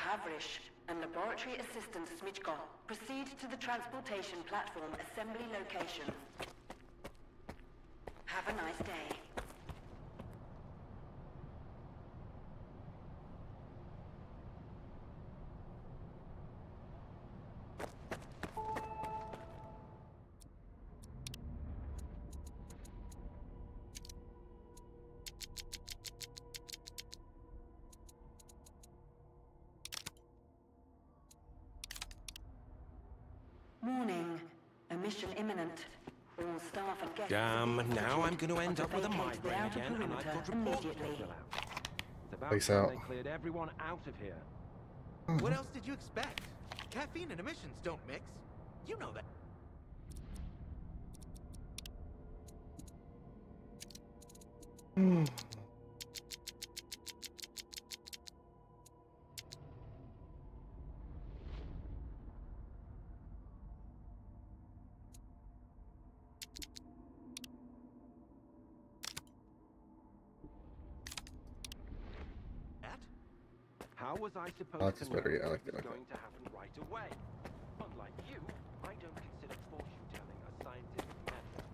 Havrish and Laboratory Assistant Smitchko. Proceed to the transportation platform assembly location. Have a nice day. Warning. Emission imminent. All staff and guests. Now I'm going to end up with a vacate the migraine outer again, and I've perimeter got reports to immediately. fill out. It's about Peace time out. they cleared everyone out of here. What else did you expect? Caffeine and emissions don't mix. You know that. How was I supposed like to this know better, yeah, I like this it, was I like going to happen right away? Unlike you, I don't consider fortune telling a scientific method.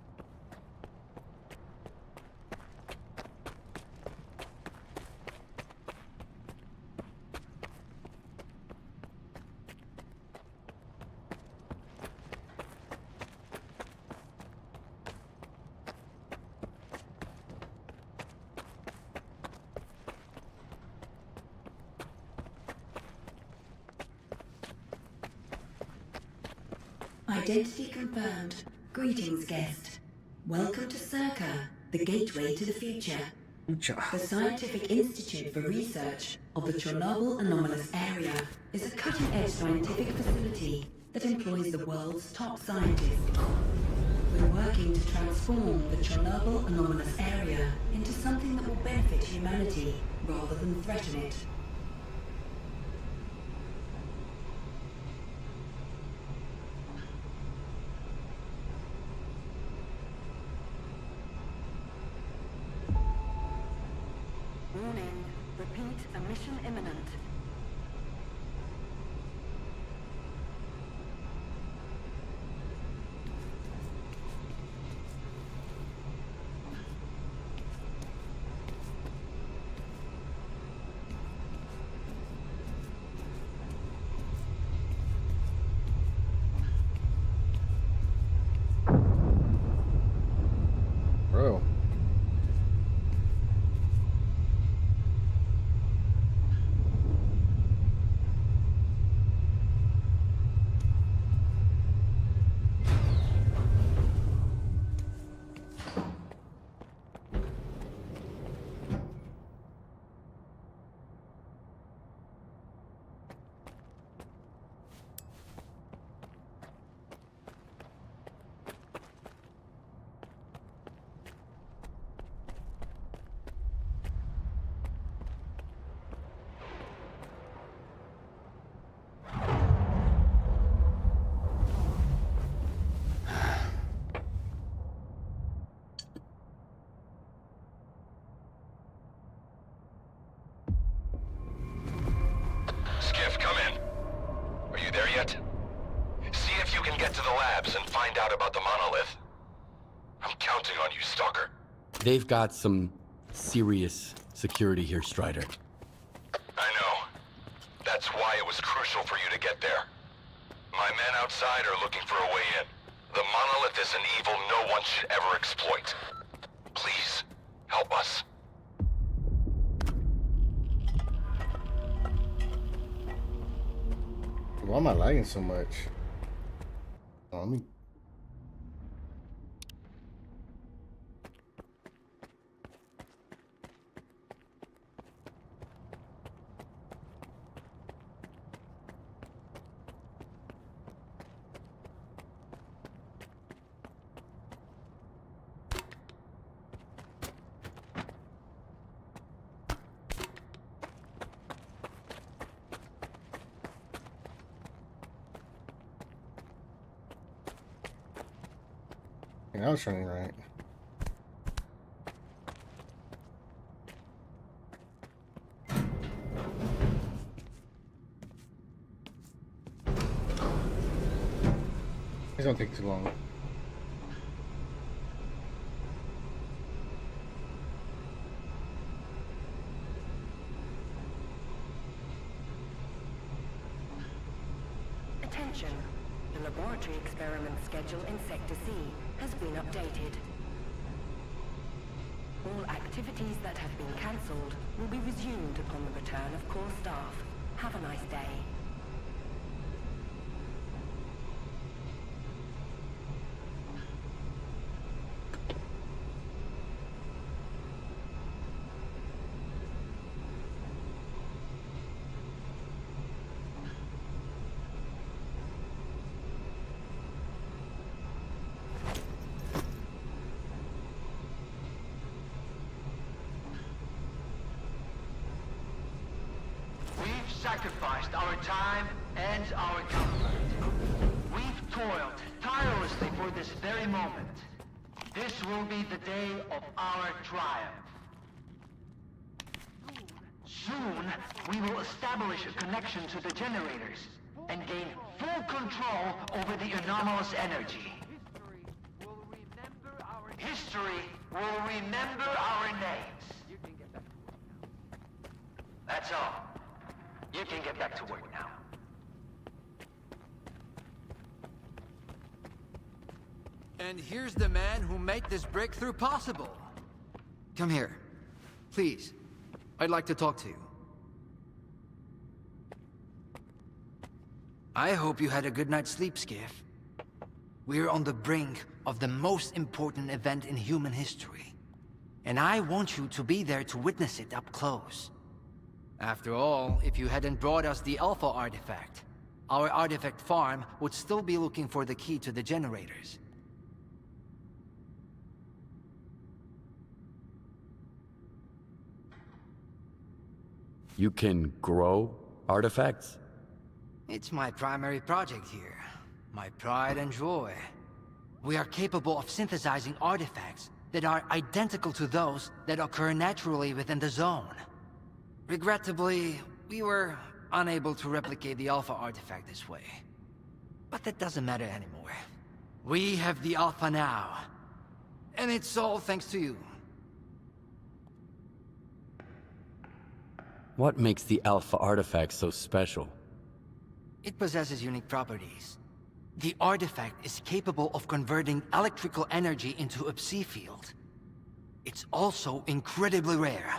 Identity confirmed. Greetings, guest. Welcome to Circa, the gateway to the future. The Scientific Institute for Research of the Chernobyl Anomalous Area is a cutting-edge scientific facility that employs the world's top scientists. We're working to transform the Chernobyl Anomalous Area into something that will benefit humanity rather than threaten it. Warning. Repeat, emission imminent. Bro. Skiff, come in. Are you there yet? See if you can get to the labs and find out about the monolith. I'm counting on you, Stalker. They've got some serious security here, Strider. I know. That's why it was crucial for you to get there. My men outside are looking for a way in. The monolith is an evil no one should ever exploit. Please, help us. Why am I lagging so much? Oh, let me. I was running right. This don't take too long. Attention. The laboratory experiment schedule in Sector C has been updated. All activities that have been cancelled will be resumed upon the return of core staff. Have a nice day. Sacrificed our time and our comfort. We've toiled tirelessly for this very moment. This will be the day of our triumph. Soon, we will establish a connection to the generators and gain full control over the anomalous energy. History will remember our names. That's all. You can get back to work now. And here's the man who made this breakthrough possible. Come here. Please. I'd like to talk to you. I hope you had a good night's sleep, Skiff. We're on the brink of the most important event in human history. And I want you to be there to witness it up close. After all, if you hadn't brought us the Alpha artifact, our artifact farm would still be looking for the key to the generators. You can grow artifacts? It's my primary project here. My pride and joy. We are capable of synthesizing artifacts that are identical to those that occur naturally within the zone. Regrettably, we were unable to replicate the Alpha artifact this way. But that doesn't matter anymore. We have the Alpha now. And it's all thanks to you. What makes the Alpha artifact so special? It possesses unique properties. The artifact is capable of converting electrical energy into a psi field. It's also incredibly rare.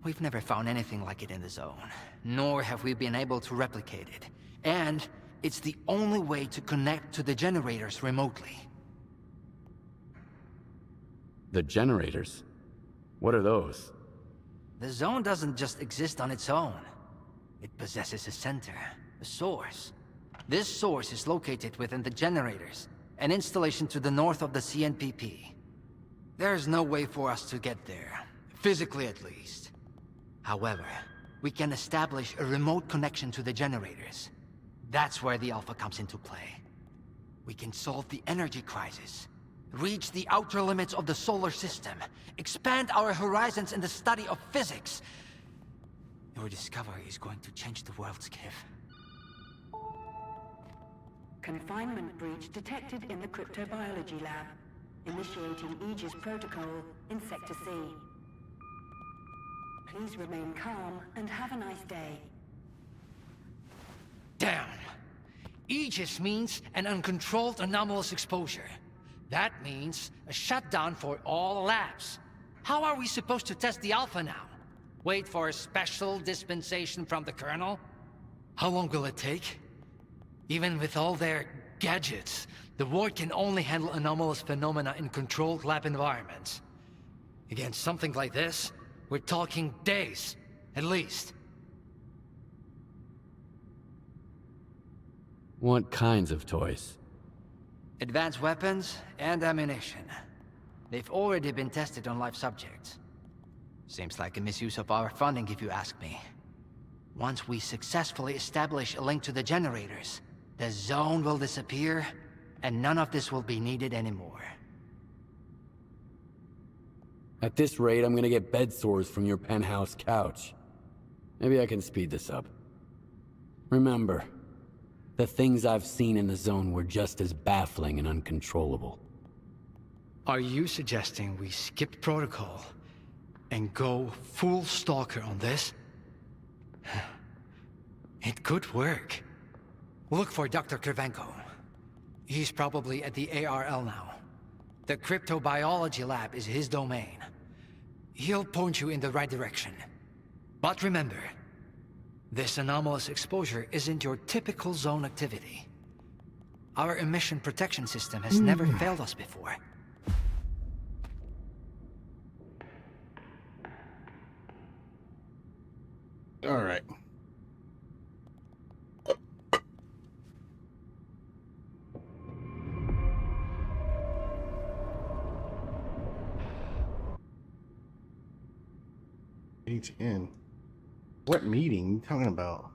We've never found anything like it in the zone, nor have we been able to replicate it. And it's the only way to connect to the generators remotely. The generators? What are those? The zone doesn't just exist on its own. It possesses a center, a source. This source is located within the generators, an installation to the north of the CNPP. There's no way for us to get there, physically at least. However, we can establish a remote connection to the generators. That's where the Alpha comes into play. We can solve the energy crisis, reach the outer limits of the solar system, expand our horizons in the study of physics. Your discovery is going to change the world, Skiff. Confinement breach detected in the cryptobiology lab. Initiating Aegis protocol in Sector C. Please remain calm and have a nice day. Damn! Aegis means an uncontrolled anomalous exposure. That means a shutdown for all labs. How are we supposed to test the Alpha now? Wait for a special dispensation from the Colonel? How long will it take? Even with all their gadgets, the Ward can only handle anomalous phenomena in controlled lab environments. Against something like this, we're talking days, at least. What kinds of toys? Advanced weapons and ammunition. They've already been tested on live subjects. Seems like a misuse of our funding, if you ask me. Once we successfully establish a link to the generators, the zone will disappear, and none of this will be needed anymore. At this rate, I'm gonna get bed sores from your penthouse couch. Maybe I can speed this up. Remember, The things I've seen in the zone were just as baffling and uncontrollable. Are you suggesting we skip protocol and go full stalker on this? It could work. Look for Dr. Krivenko. He's probably at the ARL now. The cryptobiology lab is his domain. He'll point you in the right direction. But remember, this anomalous exposure isn't your typical zone activity. Our emission protection system has never failed us before. All right. HN. What meeting you talking about?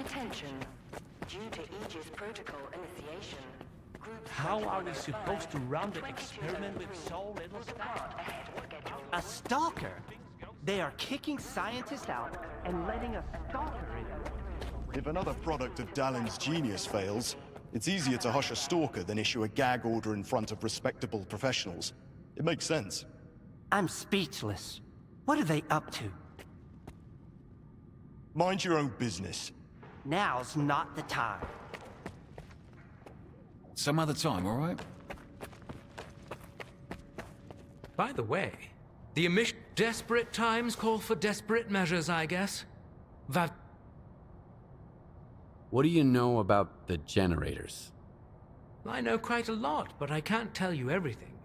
Attention. Due to Aegis protocol initiation, groups How are we supposed to run the experiment with so little staff? A stalker? They are kicking scientists out and letting a stalker in. If another product of Dallin's genius fails, it's easier to hush a stalker than issue a gag order in front of respectable professionals. It makes sense. I'm speechless. What are they up to? Mind your own business. Now's not the time. Some other time, all right? By the way, the emission... Desperate times call for desperate measures, I guess. What do you know about the generators? I know quite a lot, but I can't tell you everything.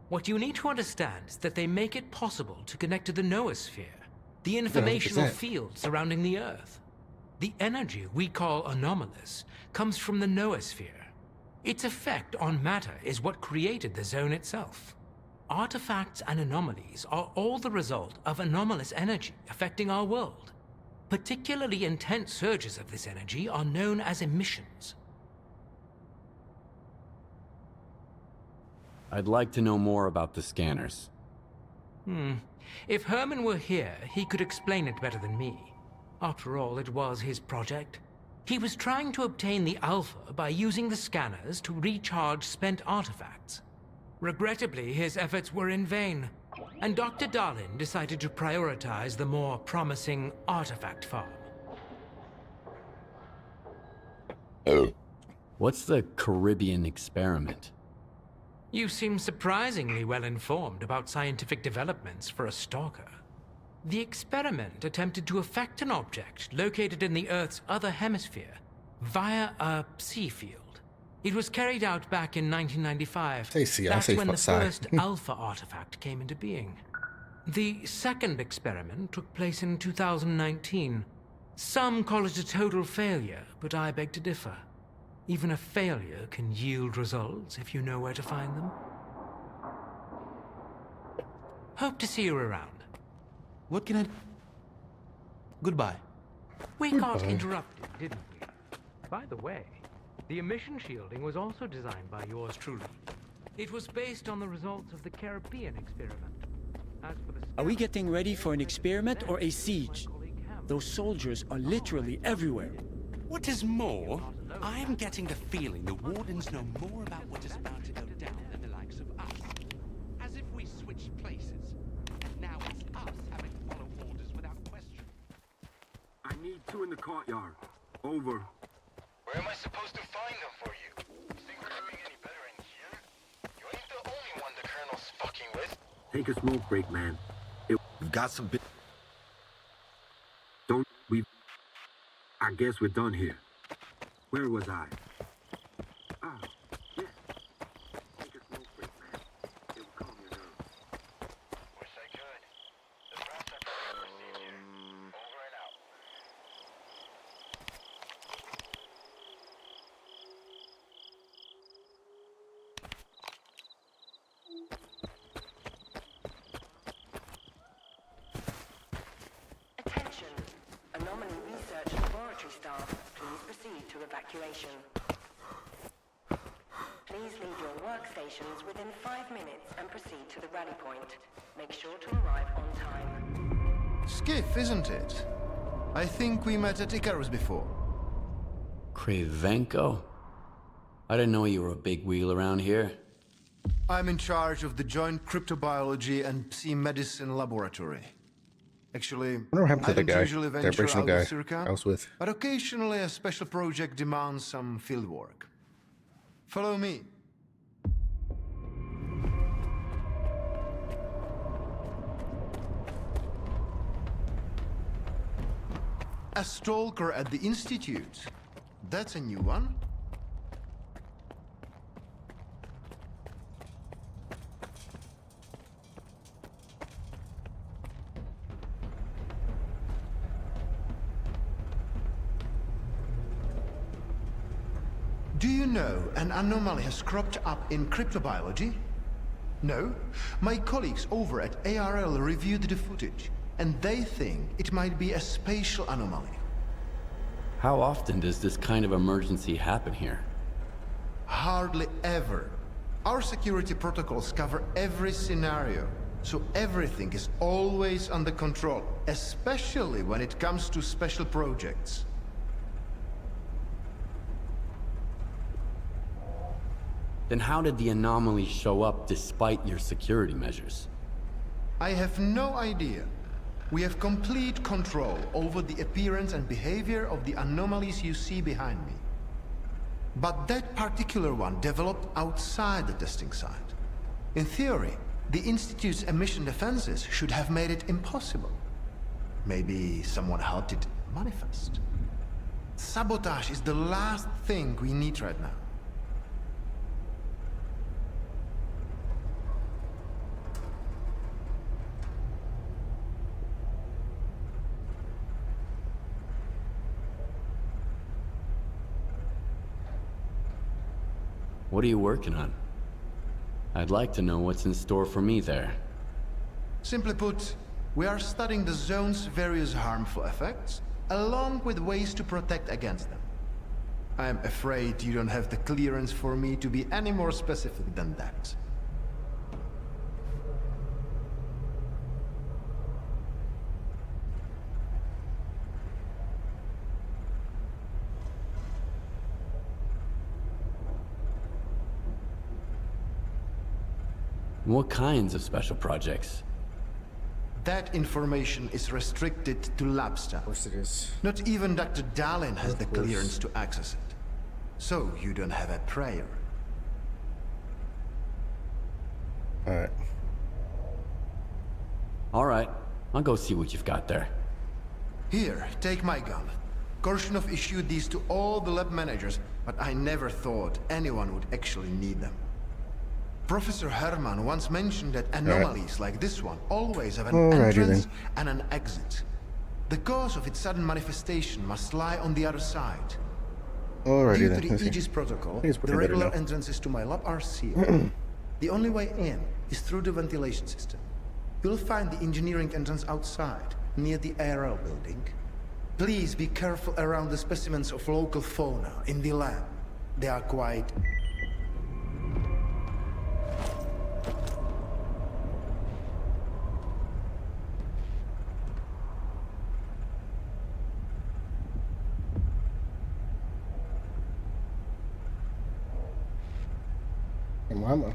What you need to understand is that they make it possible to connect to the noosphere, the informational 100%. field surrounding the Earth. The energy we call anomalous comes from the noosphere. Its effect on matter is what created the zone itself. Artifacts and anomalies are all the result of anomalous energy affecting our world. Particularly intense surges of this energy are known as emissions. I'd like to know more about the scanners. If Herman were here, he could explain it better than me. After all, it was his project. He was trying to obtain the Alpha by using the scanners to recharge spent artifacts. Regrettably, his efforts were in vain, and Dr. Darlin decided to prioritize the more promising artifact farm. What's the Caribbean experiment? You seem surprisingly well informed about scientific developments for a stalker. The experiment attempted to affect an object located in the Earth's other hemisphere via a psi field. It was carried out back in 1995. That's when the first Alpha artifact came into being. The second experiment took place in 2019. Some call it a total failure, but I beg to differ. Even a failure can yield results if you know where to find them. Hope to see you around. What can I... Goodbye. We got interrupted, didn't we? By the way, the emission shielding was also designed by yours truly. It was based on the results of the Caribbean experiment. As for the... Are we getting ready for an experiment or a siege? Those soldiers are literally everywhere. What is more, I am getting the feeling the Wardens know more about what is about to go down than the likes of us. As if we switched places, and now it's us having to follow orders without question. I need two in the courtyard. Over. Where am I supposed to find them for you? Think we're doing any better in here? You ain't the only one the Colonel's fucking with. Take a smoke break, man. We've got some bit... I guess we're done here. Where was I? Ah, yeah. Take a smoke break, man. It will calm your nerves. Wish I could. The rats are pretty received here. Over and out. Attention. Anomaly Research Laboratory laboratory staff, please proceed to evacuation. Please leave your workstations within 5 minutes and proceed to the rally point. Make sure to arrive on time. Skiff, isn't it? I think we met at Icarus before. Cravenko? I didn't know you were a big wheel around here. I'm in charge of the Joint Cryptobiology and Psi-Medicine Laboratory. Actually, I wonder what happened to the don't guy, usually that venture original out guy of Circa, I was with. but occasionally a special project demands some field work. Follow me. A stalker at the Institute. That's a new one. Do you know an anomaly has cropped up in cryptobiology? No? My colleagues over at ARL reviewed the footage, and they think it might be a spatial anomaly. How often does this kind of emergency happen here? Hardly ever. Our security protocols cover every scenario, so everything is always under control, especially when it comes to special projects. Then how did the anomaly show up despite your security measures? I have no idea. We have complete control over the appearance and behavior of the anomalies you see behind me. But that particular one developed outside the testing site. In theory, the Institute's emission defenses should have made it impossible. Maybe someone helped it manifest. Sabotage is the last thing we need right now. What are you working on? I'd like to know what's in store for me there. Simply put, we are studying the zone's various harmful effects, along with ways to protect against them. I am afraid you don't have the clearance for me to be any more specific than that. What kinds of special projects? That information is restricted to lab staff. Of course it is. Not even Dr. Dallin has the clearance to access it. So you don't have a prayer. Alright. Alright, I'll go see what you've got there. Here, take my gun. Korshunov issued these to all the lab managers, but I never thought anyone would actually need them. Professor Herman once mentioned that anomalies like this one always have an entrance and an exit. The cause of its sudden manifestation must lie on the other side. Due to the Aegis protocol, the regular entrances to my lab are sealed. The only way in is through the ventilation system. You'll find the engineering entrance outside, near the ARL building. Please be careful around the specimens of local fauna in the lab. They are quite... Mama.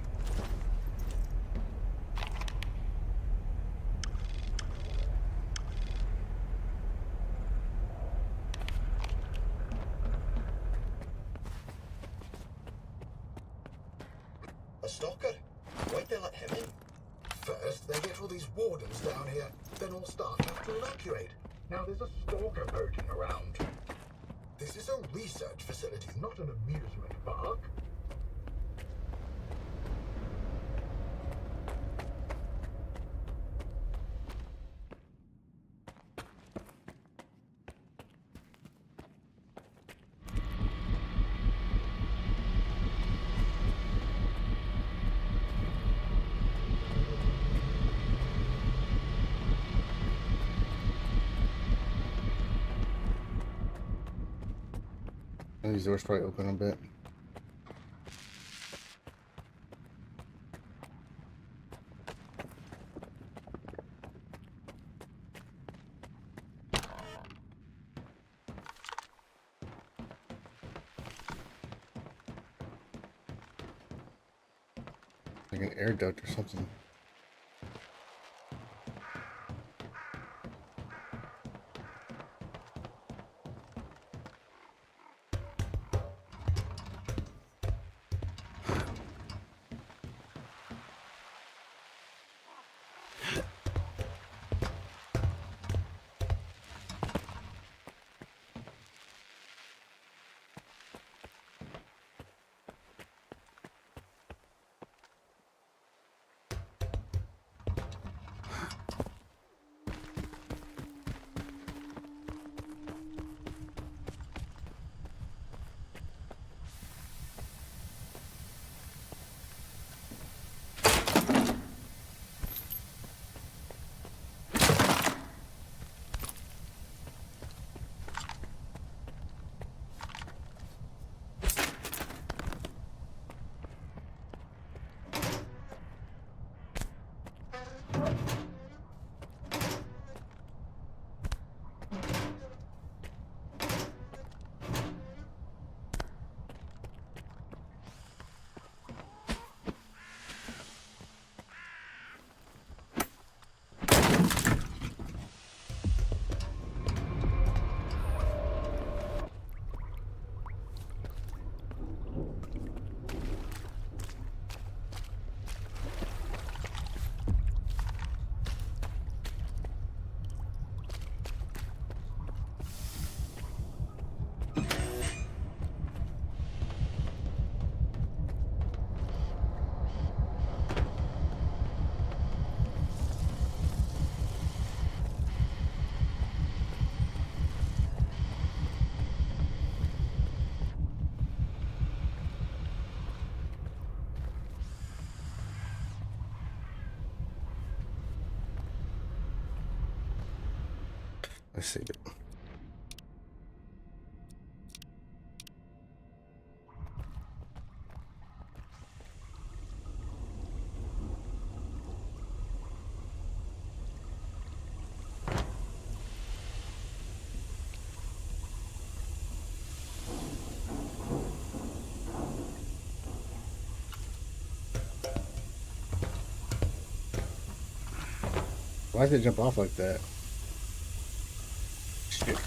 A stalker? Why'd they let him in? First, they get all these wardens down here, then all staff have to evacuate. Now there's a stalker lurking around. This is a research facility, not an amusement park. These doors probably open a bit. Like an air duct or something. Let's see it. Why did it jump off like that? Shit.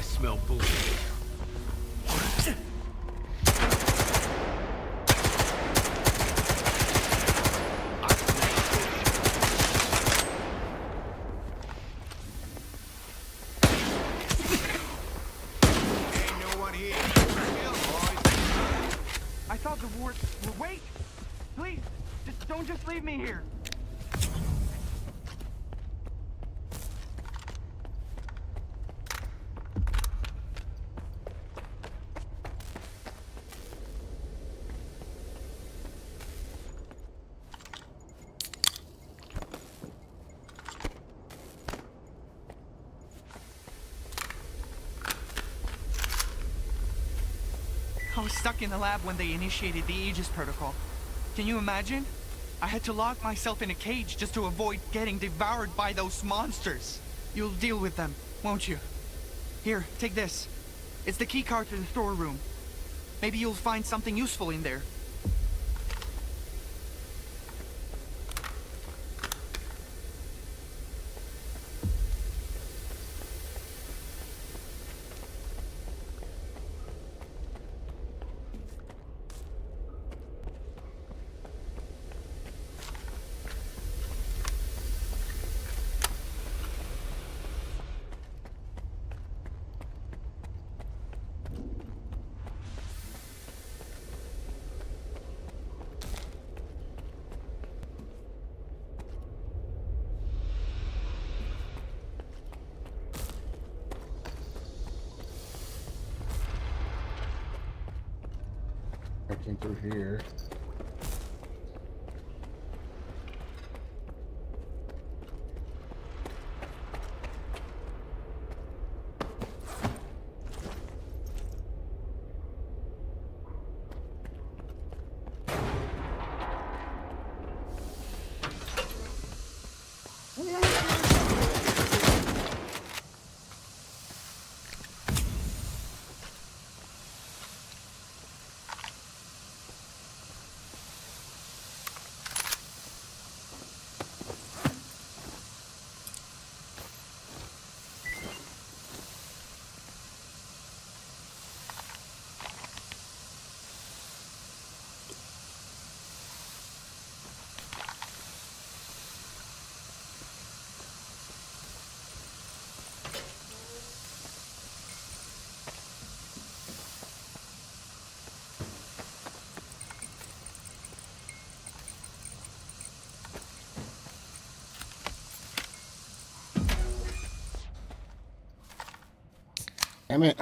smell bullshit. I thought the ward... Wait! Please! Don't just leave me here! I was stuck in the lab when they initiated the Aegis protocol. Can you imagine? I had to lock myself in a cage just to avoid getting devoured by those monsters. You'll deal with them, won't you? Here, take this. It's the keycard to the storeroom. Maybe you'll find something useful in there. I came through here. Damn it.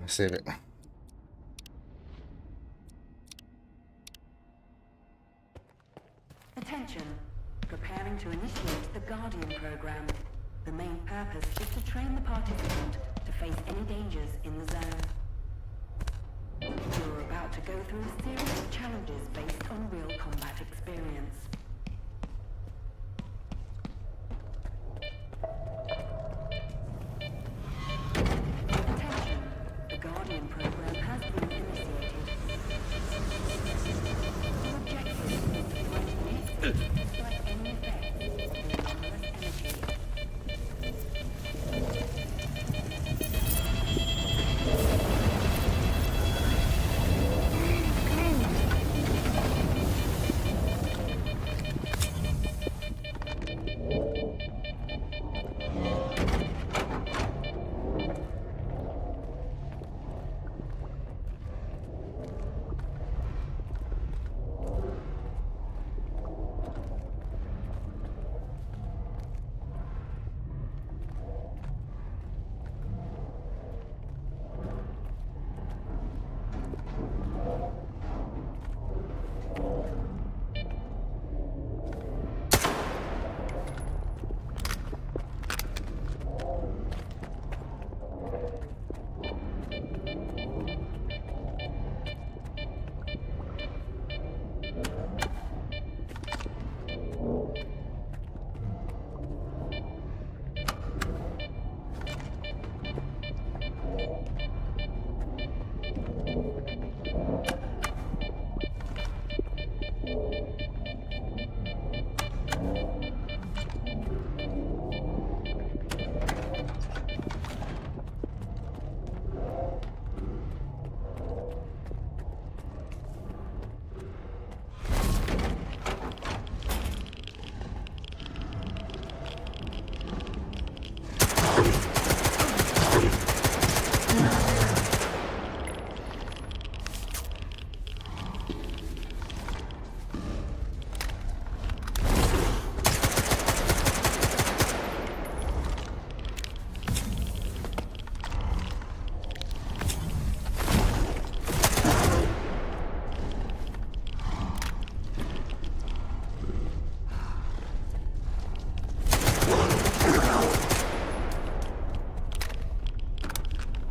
Save it. Attention. Preparing to initiate the Guardian program. The main purpose is to train the participant to face any dangers in the zone. You're about to go through a series of challenges based on real combat experience. Guardian program has been initiated. The objective is to find an exit despite any effects of the anomalous energy.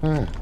Oh.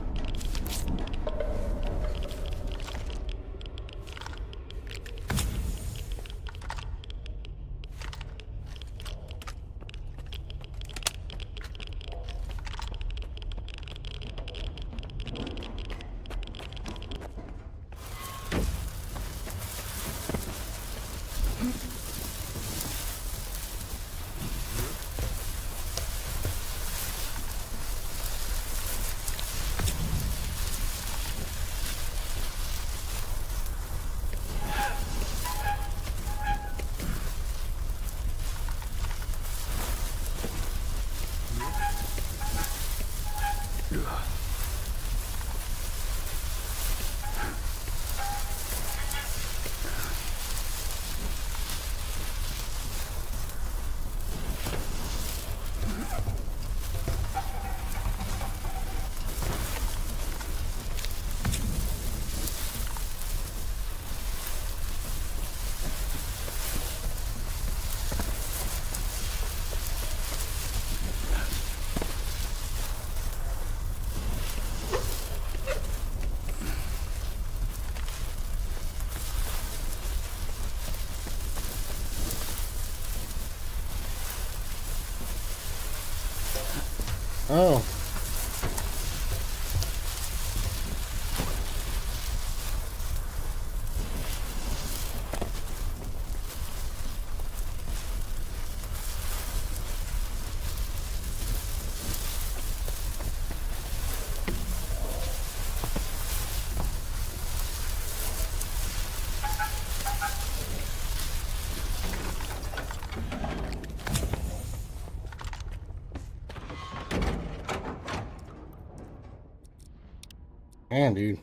Man, dude.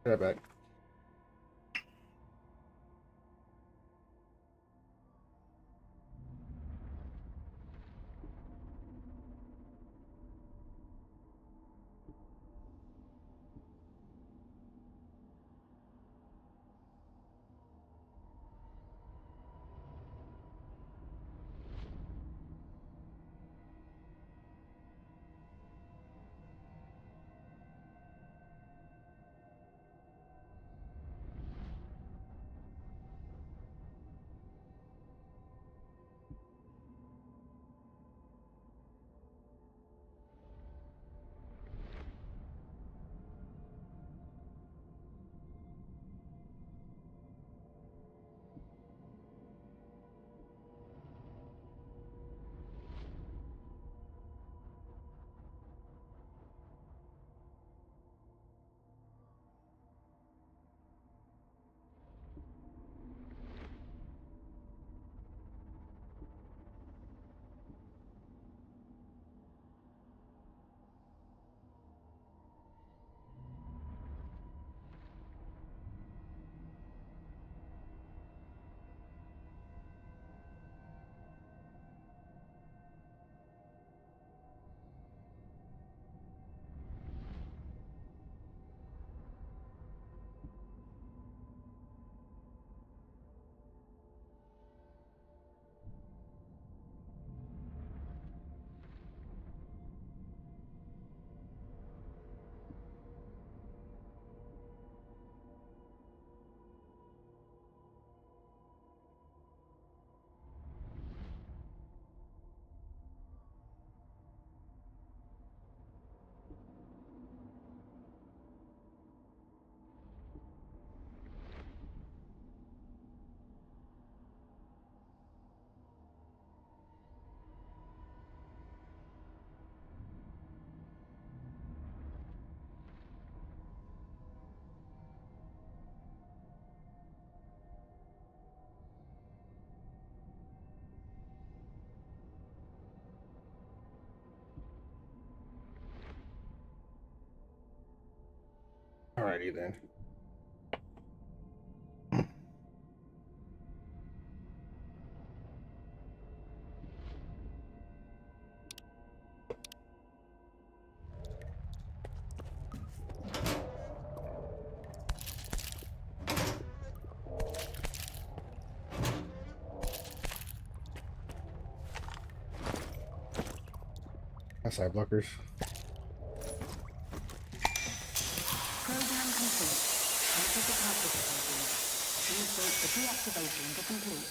Right back. Alrighty then. Side blockers. Program complete. Enter the participant. Please wait for deactivation to complete.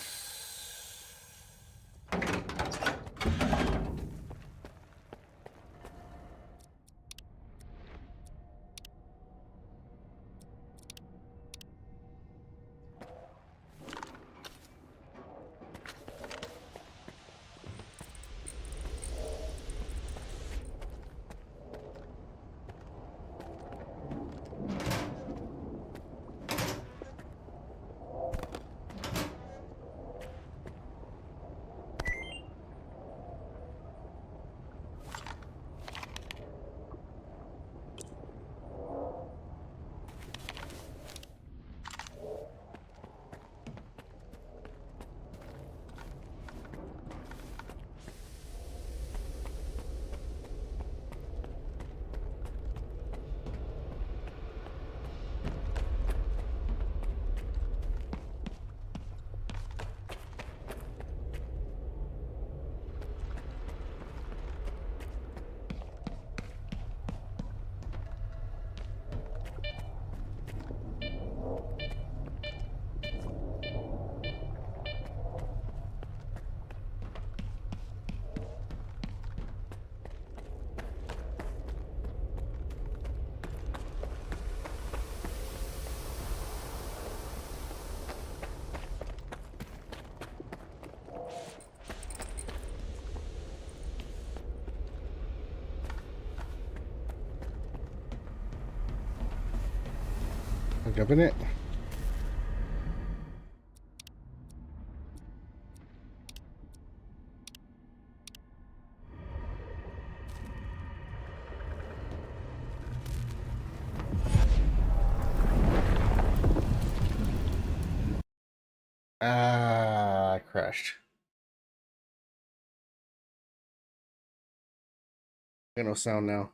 Jump in it. I crashed. Got no sound now.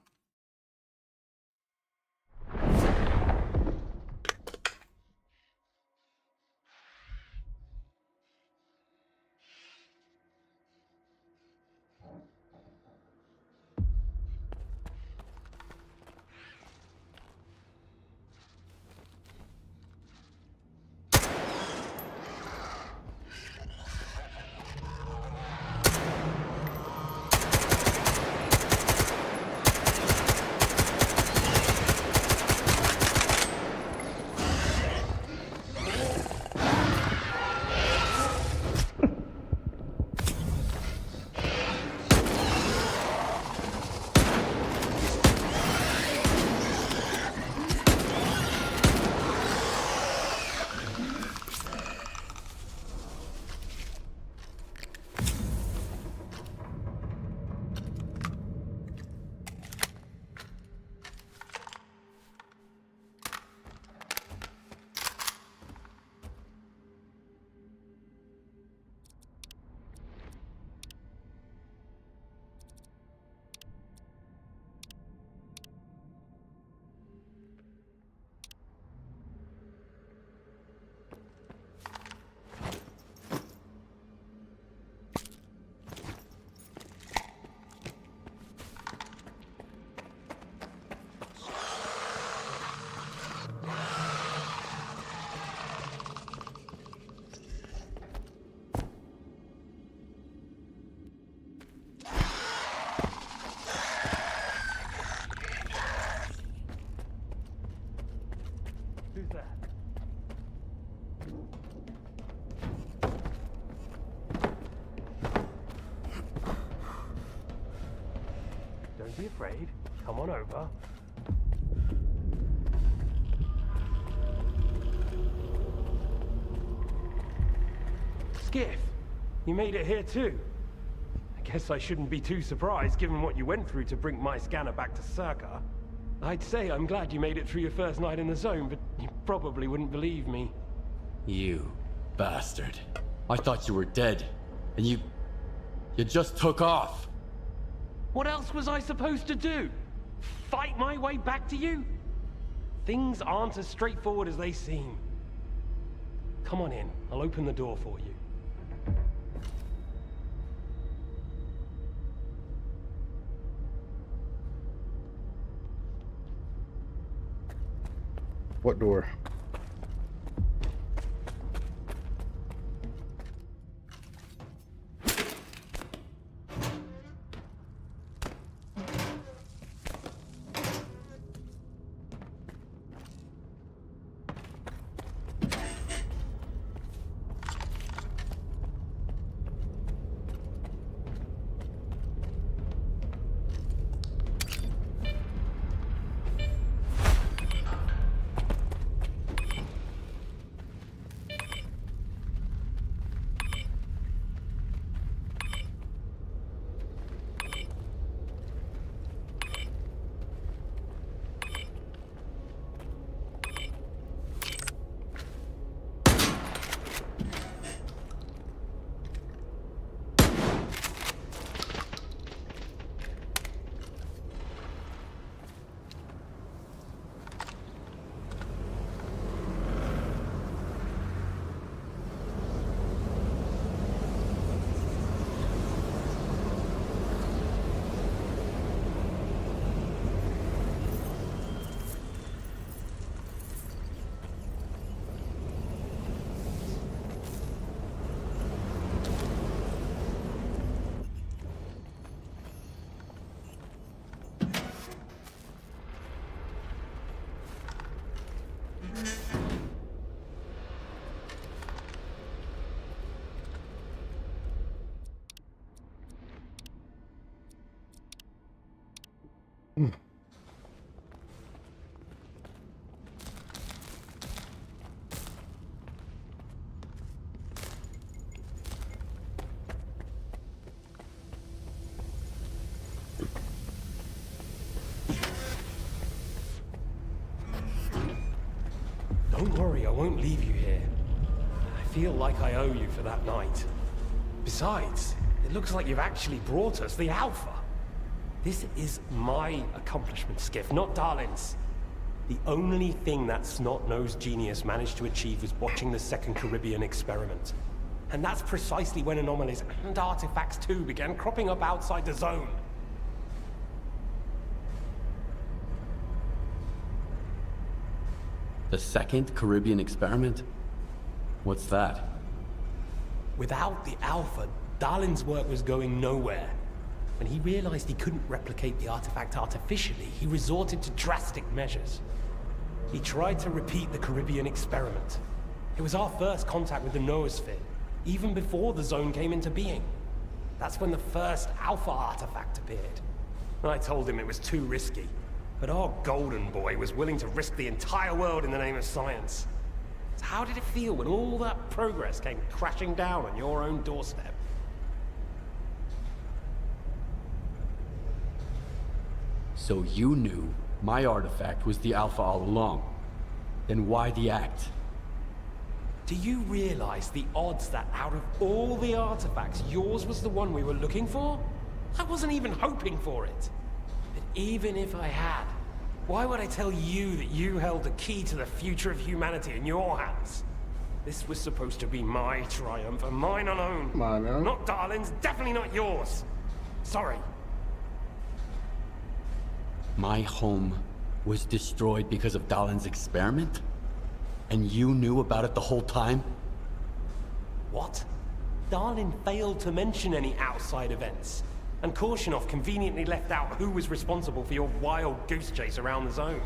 Who's that? Don't be afraid. Come on over. Skiff, you made it here too. I guess I shouldn't be too surprised given what you went through to bring my scanner back to Circa. I'd say I'm glad you made it through your first night in the zone, but you probably wouldn't believe me. You bastard. I thought you were dead, and you just took off. What else was I supposed to do? Fight my way back to you? Things aren't as straightforward as they seem. Come on in, I'll open the door for you. What door? Don't worry, I won't leave you here. I feel like I owe you for that night. Besides, it looks like you've actually brought us the Alpha. This is my accomplishment, Skiff, not Darlin's. The only thing that snot-nosed genius managed to achieve was watching the Second Caribbean experiment. And that's precisely when anomalies and artifacts too began cropping up outside the zone. The Second Caribbean experiment? What's that? Without the Alpha, Darlin's work was going nowhere. When he realized he couldn't replicate the artifact artificially, he resorted to drastic measures. He tried to repeat the Caribbean experiment. It was our first contact with the noosphere, even before the zone came into being. That's when the first Alpha artifact appeared. I told him it was too risky, but our golden boy was willing to risk the entire world in the name of science. So how did it feel when all that progress came crashing down on your own doorstep? So you knew my artifact was the Alpha all along. Then why the act? Do you realize the odds that out of all the artifacts, yours was the one we were looking for? I wasn't even hoping for it. But even if I had, why would I tell you that you held the key to the future of humanity in your hands? This was supposed to be my triumph, and mine alone. Come on, man. Not Darlin's, definitely not yours. Sorry. My home was destroyed because of Darlin's experiment? And you knew about it the whole time? What? Darlin failed to mention any outside events, and Korshunov conveniently left out who was responsible for your wild goose chase around the zone.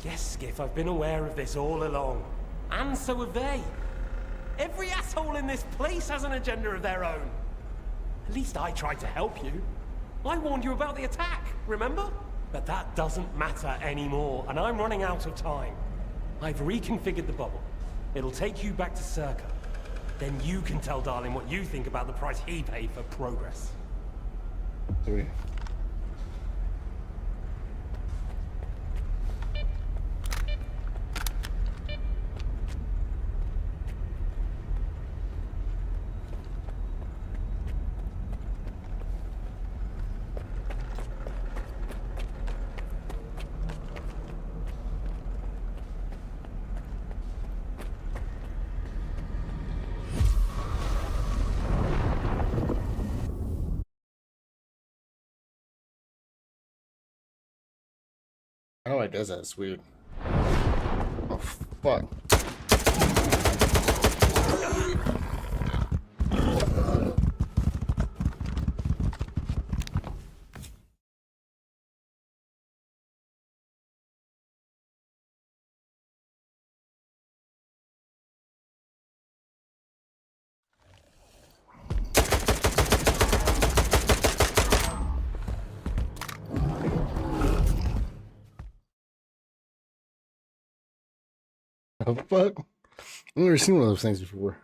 Yes, Skiff, I've been aware of this all along. And so have they. Every asshole in this place has an agenda of their own. At least I tried to help you. I warned you about the attack, remember? But that doesn't matter anymore, and I'm running out of time. I've reconfigured the bubble. It'll take you back to Circa. Then you can tell Darlin what you think about the price he paid for progress. Three. I don't know why it does that. It's weird. Fuck. Oh, fuck. I've never seen one of those things before.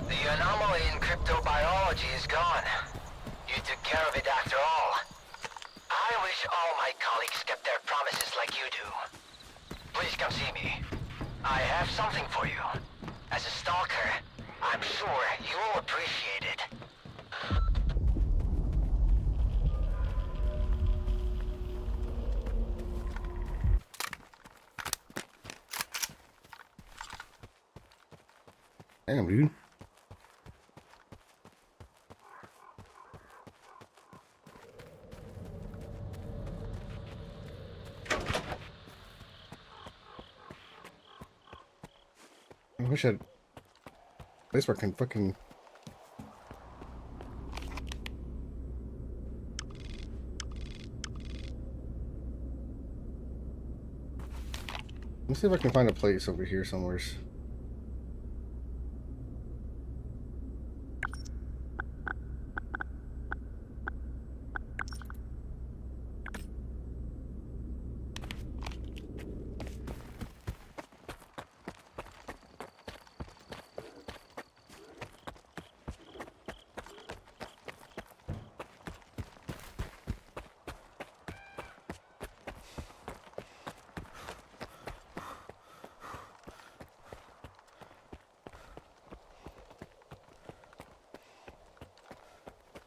The anomaly in cryptobiology is gone. You took care of it after all. I wish all my colleagues kept their promises like you do. Please come see me. I have something for you. As a stalker, I'm sure you'll appreciate it. Damn, dude. I wish I'd place where I can fucking. Let's see if I can find a place over here somewhere.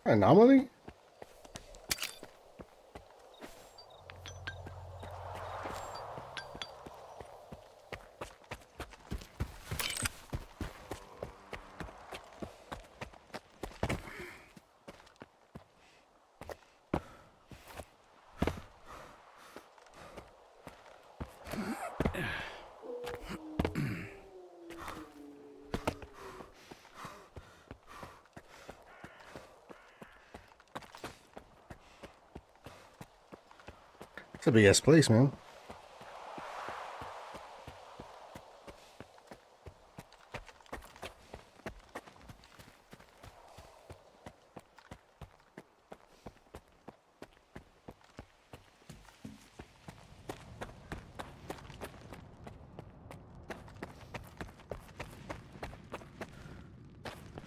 Anomaly? It's a big ass place, man.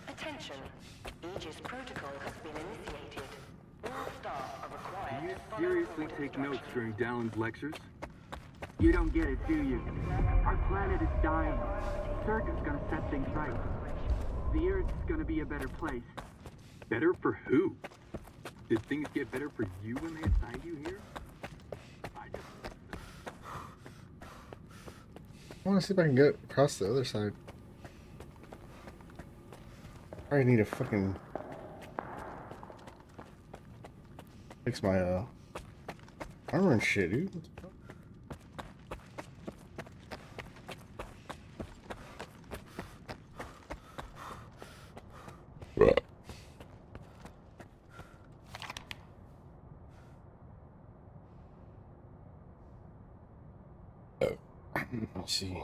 Attention. Aegis protocol has been initiated. All staff are required. Do you seriously take notes during Dallon's lectures? You don't get it, do you? Our planet is dying. Circa's gonna set things right. The Earth's gonna be a better place. Better for who? Did things get better for you when they assigned you here? I want to see if I can get across the other side. I need to fucking fix my armor and shit, dude. What the fuck? Let's see.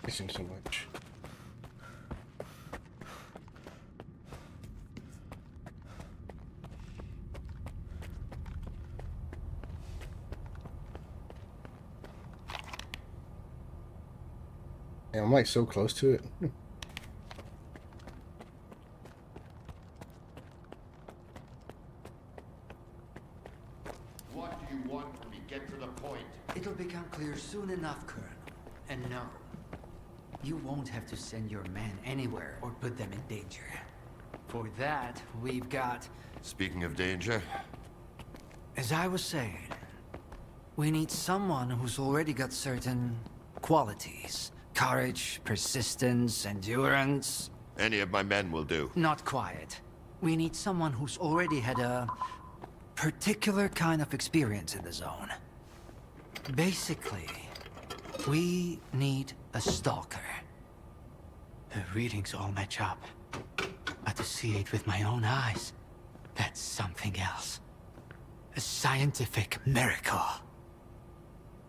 Missing so much. And I'm like so close to it. What do you want from me? Get to the point. It'll become clear soon enough, Colonel. And no, you won't have to send your men anywhere or put them in danger. For that, we've got... Speaking of danger... As I was saying, we need someone who's already got certain qualities. Courage, persistence, endurance. Any of my men will do. Not quiet. We need someone who's already had a particular kind of experience in the zone. Basically, we need a stalker. The readings all match up. But to see it with my own eyes, that's something else. A scientific miracle.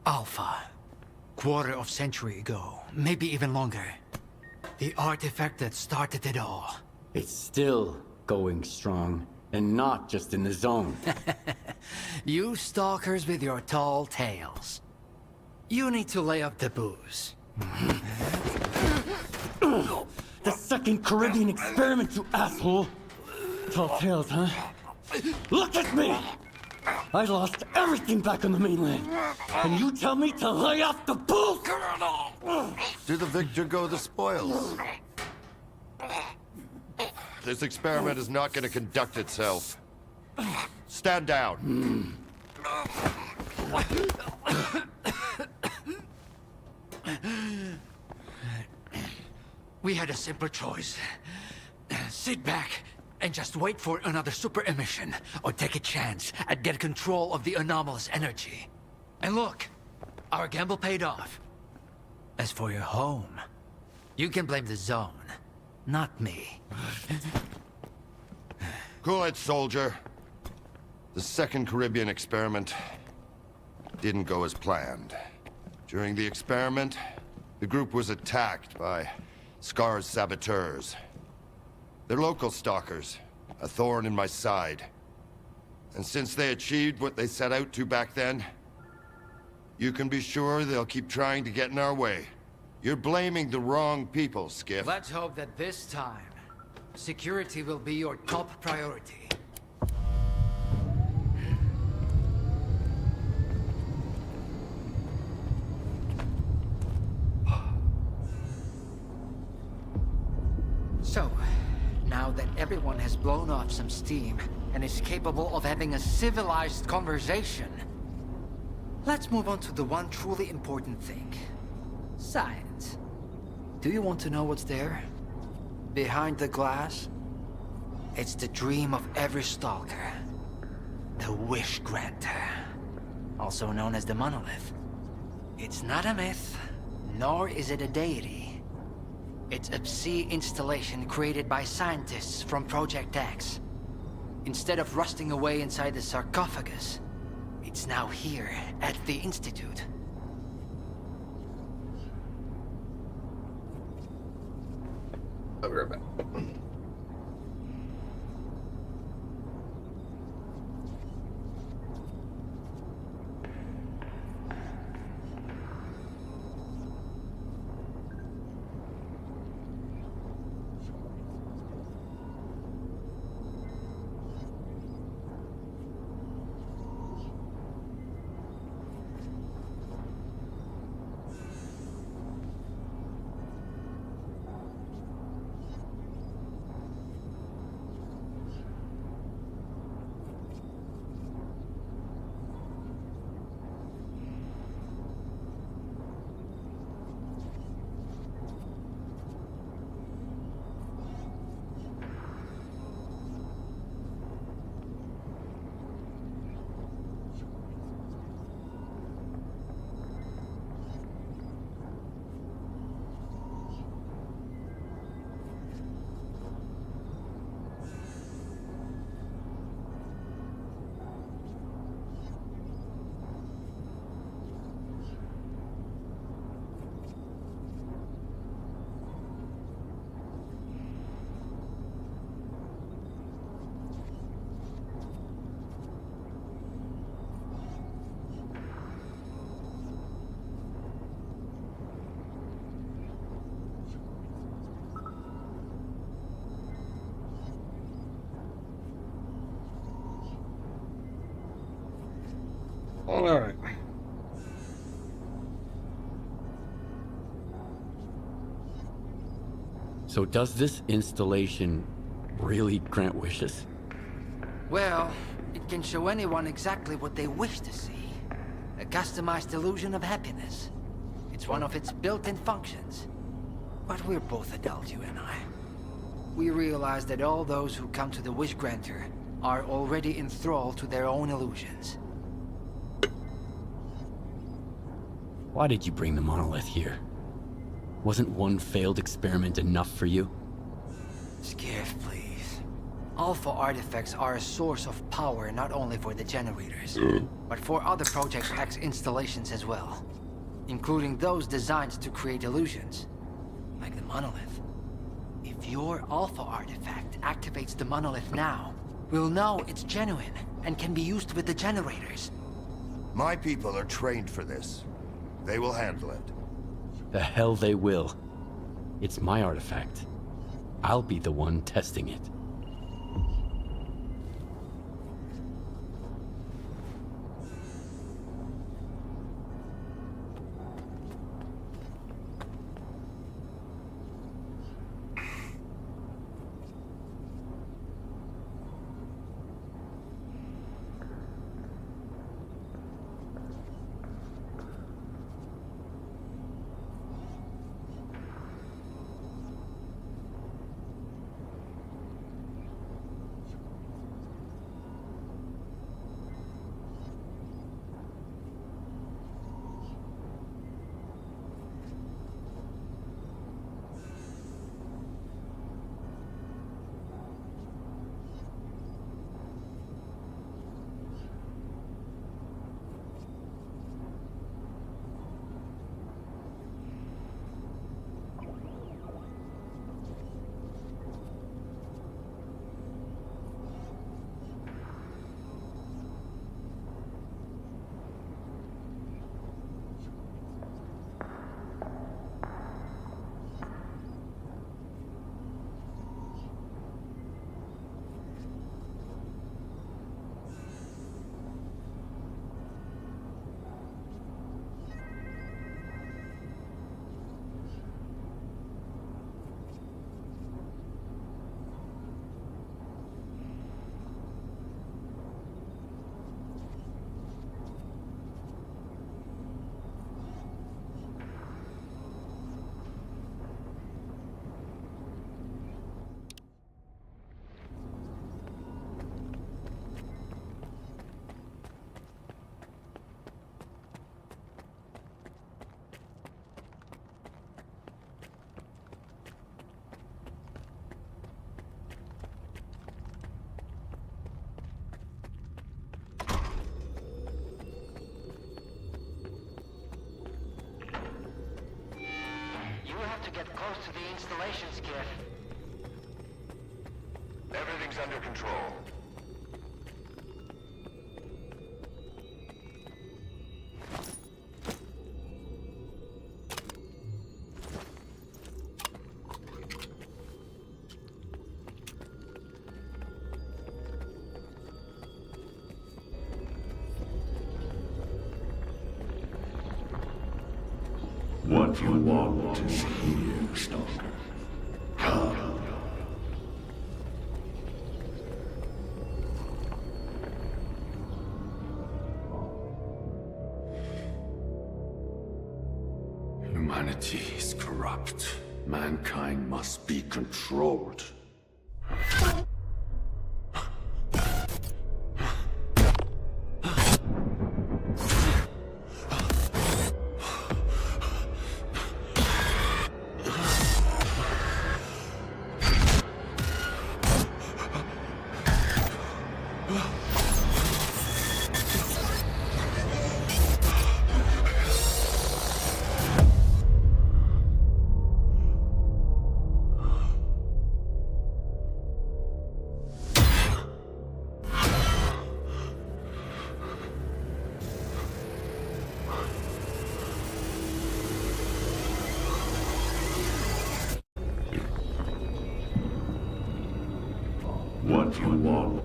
Alpha. Quarter of century ago, maybe even longer. The artifact that started it all. It's still going strong, and not just in the zone. You stalkers with your tall tales. You need to lay up the booze. The second Caribbean experiment, you asshole! Tall tales, huh? Look at me! I lost everything back on the mainland. And you tell me to lay off the booze? To the victor go the spoils. This experiment is not going to conduct itself. Stand down. We had a simple choice. Sit back and just wait for another super emission, or take a chance at get control of the anomalous energy. And look, our gamble paid off. As for your home, you can blame the zone, not me. Cool it, soldier. The second Caribbean experiment didn't go as planned. During the experiment, the group was attacked by Scar's saboteurs. They're local stalkers, a thorn in my side. And since they achieved what they set out to back then, you can be sure they'll keep trying to get in our way. You're blaming the wrong people, Skiff. Let's hope that this time, security will be your top priority. So, now that everyone has blown off some steam and is capable of having a civilized conversation, let's move on to the one truly important thing. Science. Do you want to know what's there? Behind the glass? It's the dream of every stalker. The Wish Granter. Also known as the Monolith. It's not a myth, nor is it a deity. It's a Psi installation created by scientists from Project X. Instead of rusting away inside the sarcophagus, it's now here at the Institute. I'll be right back. Alright. So does this installation really grant wishes? Well, it can show anyone exactly what they wish to see. A customized illusion of happiness. It's one of its built-in functions. But we're both adults, you and I. We realize that all those who come to the Wish Granter are already enthralled to their own illusions. Why did you bring the monolith here? Wasn't one failed experiment enough for you? Skiff, please. Alpha artifacts are a source of power not only for the generators, but for other Project X installations as well. Including those designed to create illusions, like the monolith. If your Alpha artifact activates the monolith now, we'll know it's genuine and can be used with the generators. My people are trained for this. They will handle it. The hell they will. It's my artifact. I'll be the one testing it. To get close to the installation, Skiff. Everything's under control. What you want is here, Stalker. Come. Humanity is corrupt. Mankind must be controlled. What you want.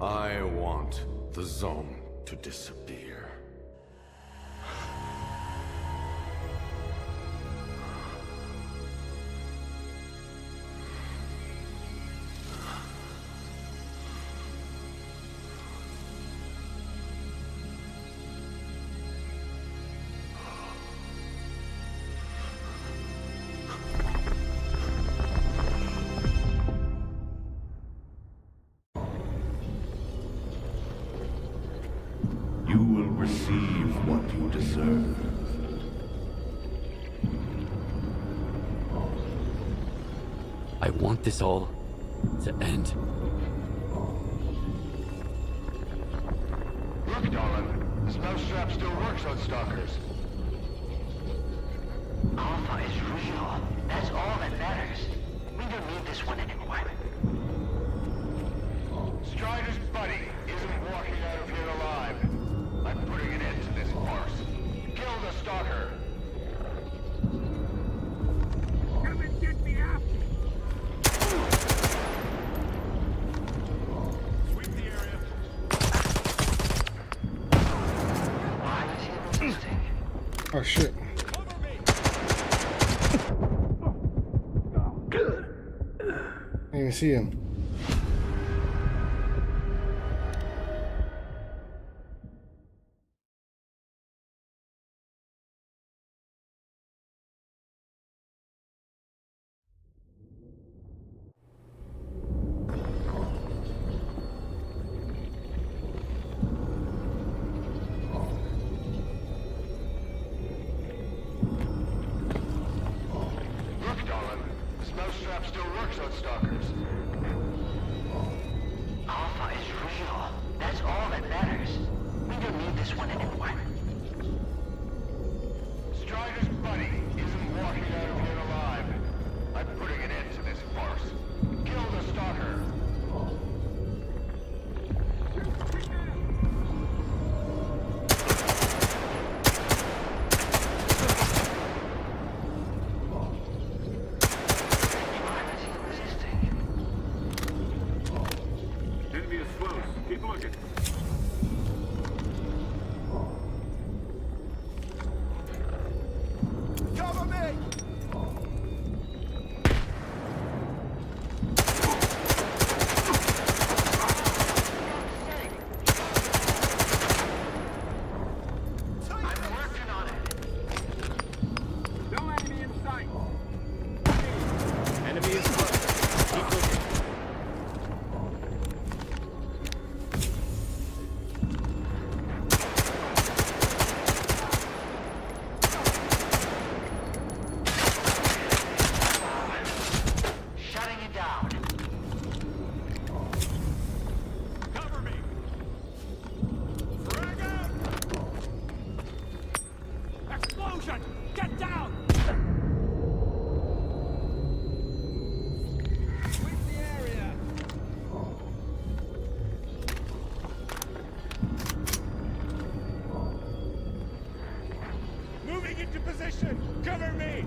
I want the zone to disappear. You will receive what you deserve. I want this all to end. Look, Dolan. This mousetrap still works on stalkers. Alpha is real. That's all that matters. We don't need this one anymore. Strider's buddy isn't walking out of here alive. I'm putting an end to this farce. Kill the stalker. Come and get me out! Sweep the area. Why is he resisting? Oh shit. I didn't even see him. Look, Dolan. This mousetrap still works on stalkers. Alpha is real. That's all that matters. We don't need this one anymore. Strider's buddy isn't walking out of here alive. I'm putting an end to this farce. Kill the stalker. Enemy is close. Keep looking. Cover me! I'm working on it. No enemy in sight. Enemy is close. Keep looking. Shutting it down. Cover me! Frag out! Explosion! Get down! Sweep the area! Moving into position! Cover me!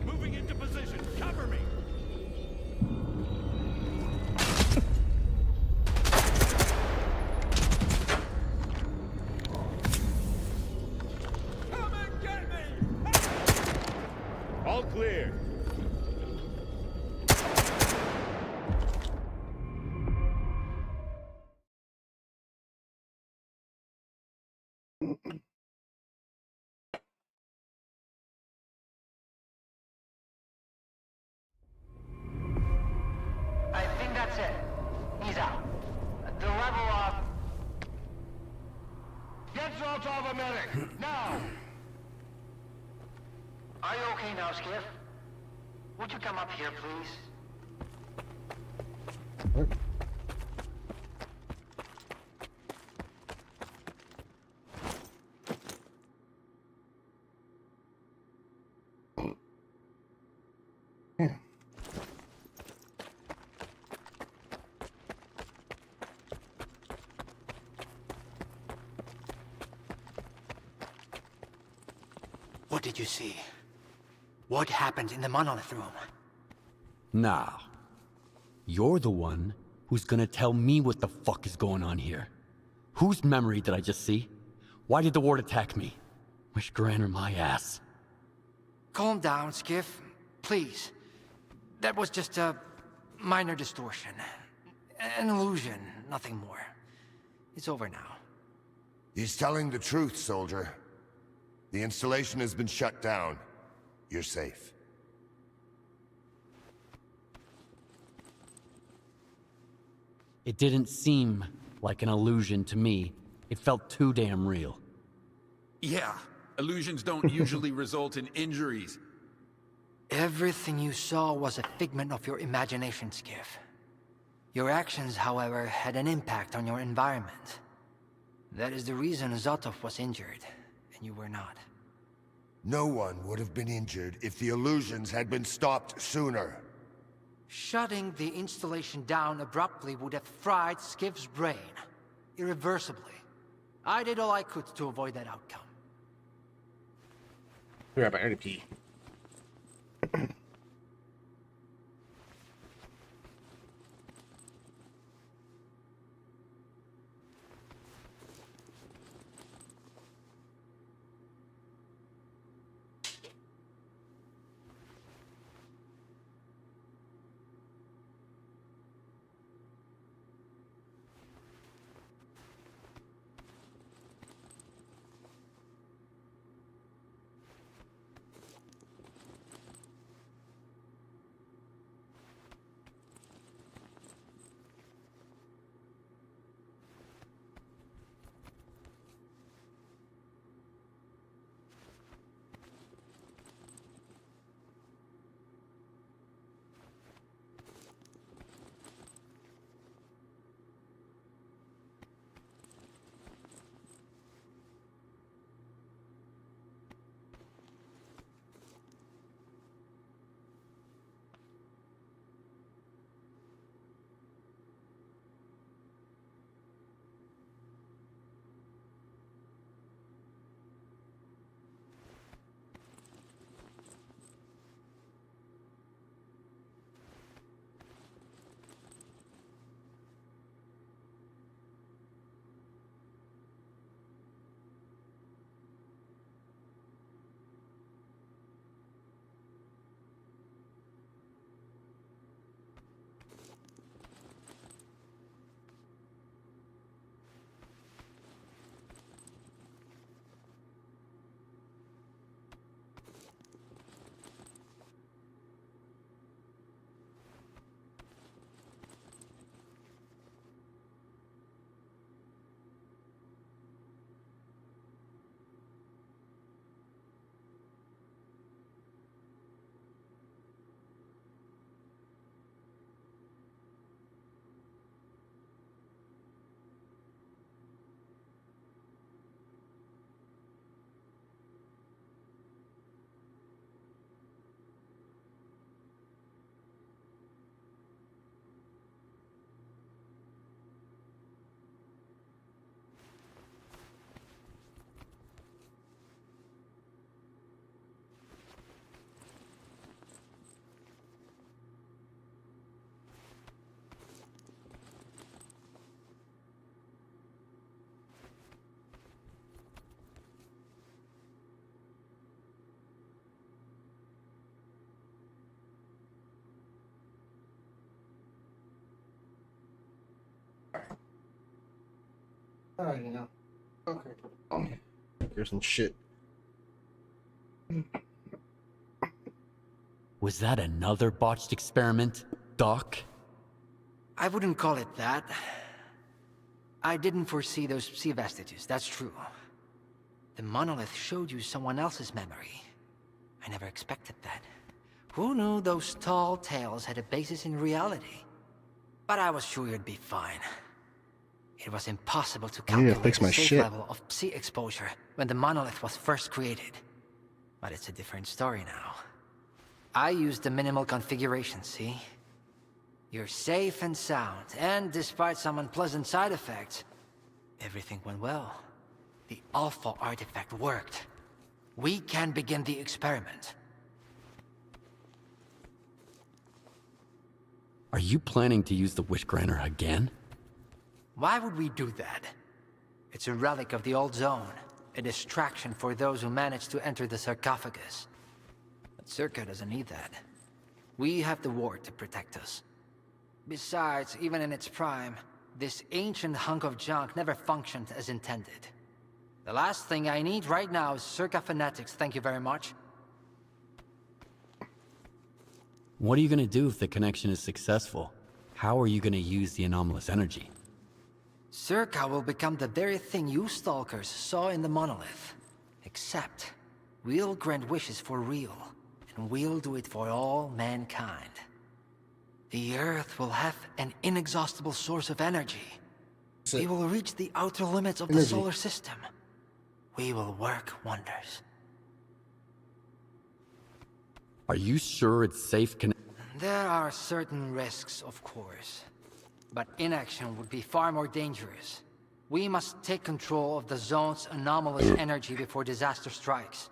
Moving into position! Cover me! Come and get me! All clear. I think that's it. He's out. The level of... Get Zoltov a medic! Now! Are you okay now, Skiff? Would you come up here, please? What? Yeah. What did you see? What happened in the monolith room? Now, you're the one who's gonna tell me what the fuck is going on here. Whose memory did I just see? Why did the ward attack me? Wish Granner my ass. Calm down, Skiff. Please. That was just a minor distortion. An illusion, nothing more. It's over now. He's telling the truth, soldier. The installation has been shut down. You're safe. It didn't seem like an illusion to me. It felt too damn real. Yeah, illusions don't usually result in injuries. Everything you saw was a figment of your imagination, Skiff. Your actions, however, had an impact on your environment. That is the reason Zotov was injured, and you were not. No one would have been injured if the illusions had been stopped sooner. Shutting the installation down abruptly would have fried Skiff's brain. Irreversibly. I did all I could to avoid that outcome. We're about to pee. Alright, now. Okay. Here's some shit. Was that another botched experiment, Doc? I wouldn't call it that. I didn't foresee those sea vestiges, that's true. The monolith showed you someone else's memory. I never expected that. Who knew those tall tales had a basis in reality? But I was sure you'd be fine. It was impossible to calculate the safe level of sea exposure when the monolith was first created. But it's a different story now. I used the minimal configuration, see? You're safe and sound, and despite some unpleasant side effects, everything went well. The Alpha artifact worked. we can begin the experiment. Are you planning to use the Wishgranter again? Why would we do that? It's a relic of the old zone, a distraction for those who manage to enter the sarcophagus. But Circa doesn't need that. We have the ward to protect us. Besides, even in its prime, this ancient hunk of junk never functioned as intended. The last thing I need right now is Circa fanatics, thank you very much. What are you gonna do if the connection is successful? How are you gonna use the anomalous energy? Circa will become the very thing you stalkers saw in the monolith. Except, we'll grant wishes for real, and we'll do it for all mankind. The Earth will have an inexhaustible source of energy. We will reach the outer limits of the solar system. We will work wonders. Are you sure it's safe There are certain risks, of course. But inaction would be far more dangerous. We must take control of the zone's anomalous energy before disaster strikes.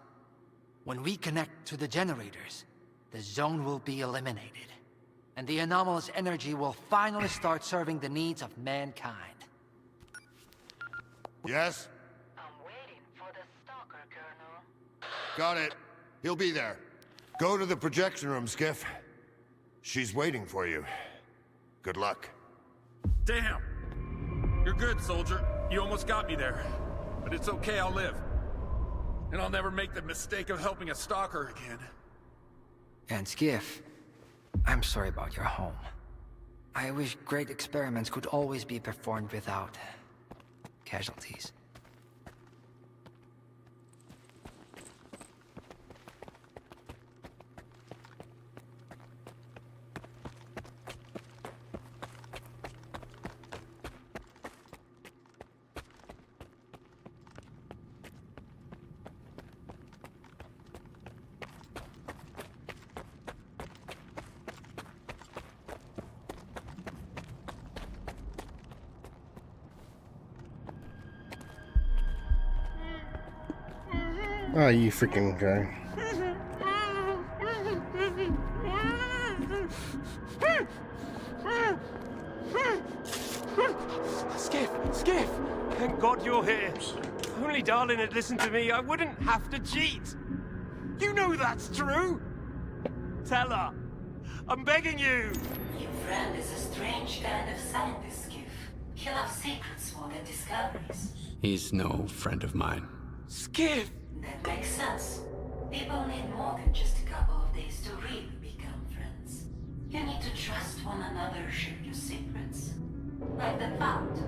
When we connect to the generators, the zone will be eliminated. And the anomalous energy will finally start serving the needs of mankind. Yes? I'm waiting for the stalker, Colonel. Got it. He'll be there. Go to the projection room, Skiff. She's waiting for you. Good luck. Damn! You're good, soldier. You almost got me there. But it's okay, I'll live. And I'll never make the mistake of helping a stalker again. And Skiff, I'm sorry about your home. I wish great experiments could always be performed without casualties. Ah, you freaking guy. Skiff! Thank God you're here. If only Darlin had listened to me, I wouldn't have to cheat. You know that's true. Tell her. I'm begging you. Your friend is a strange kind of scientist, Skiff. He loves secrets more than discoveries. He's no friend of mine. Skiff! That makes sense. People need more than just a couple of days to really become friends. You need to trust one another, share your secrets. Like the fact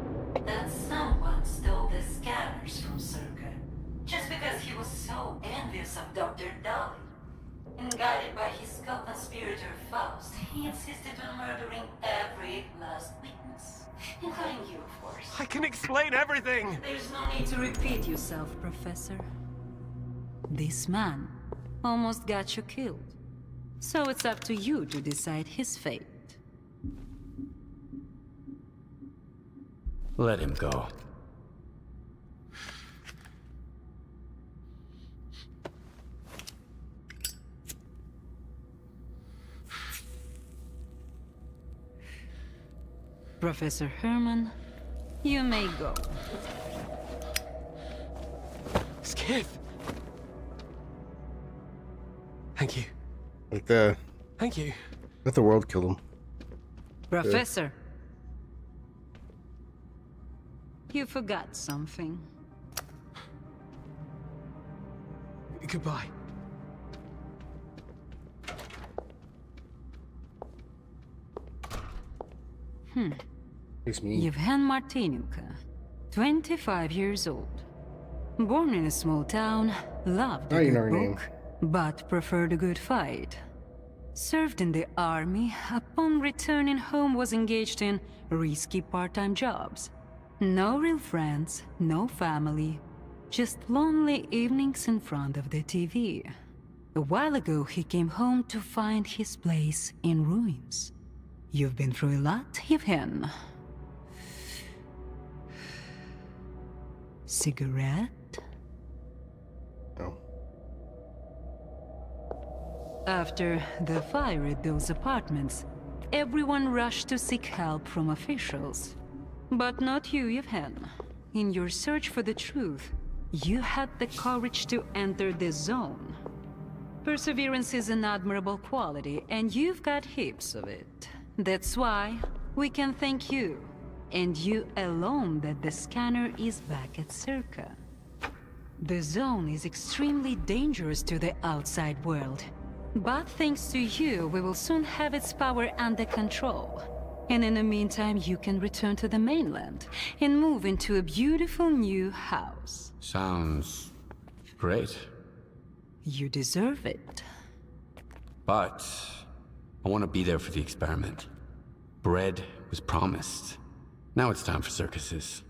that someone stole the scanners from Circa, just because he was so envious of Dr. Dolly. And guided by his co-conspirator Faust, he insisted on murdering every last witness, including you, of course. I can explain everything! There's no need to repeat yourself, Professor. This man almost got you killed. So it's up to you to decide his fate. Let him go. Professor Herman, you may go. Skiff! Thank you. Like the... Thank you. Let the world kill him. Professor. You forgot something. Goodbye. It's me. Yevhen Martinyuka, 25 years old. Born in a small town, loved a you know good her name. book, but preferred a good fight. Served in the army, upon returning home was engaged in risky part-time jobs. No real friends, no family, just lonely evenings in front of the TV. A while ago, he came home to find his place in ruins. You've been through a lot, Yevhen. Cigarette? No. After the fire at those apartments, everyone rushed to seek help from officials. But not you, Yevhen. In your search for the truth, you had the courage to enter the zone. Perseverance is an admirable quality, and you've got heaps of it. That's why we can thank you, and you alone, that the scanner is back at Circa. The zone is extremely dangerous to the outside world. But thanks to you, we will soon have its power under control. And in the meantime, you can return to the mainland and move into a beautiful new house. Sounds great. You deserve it. But I want to be there for the experiment. Bread was promised. Now it's time for circuses.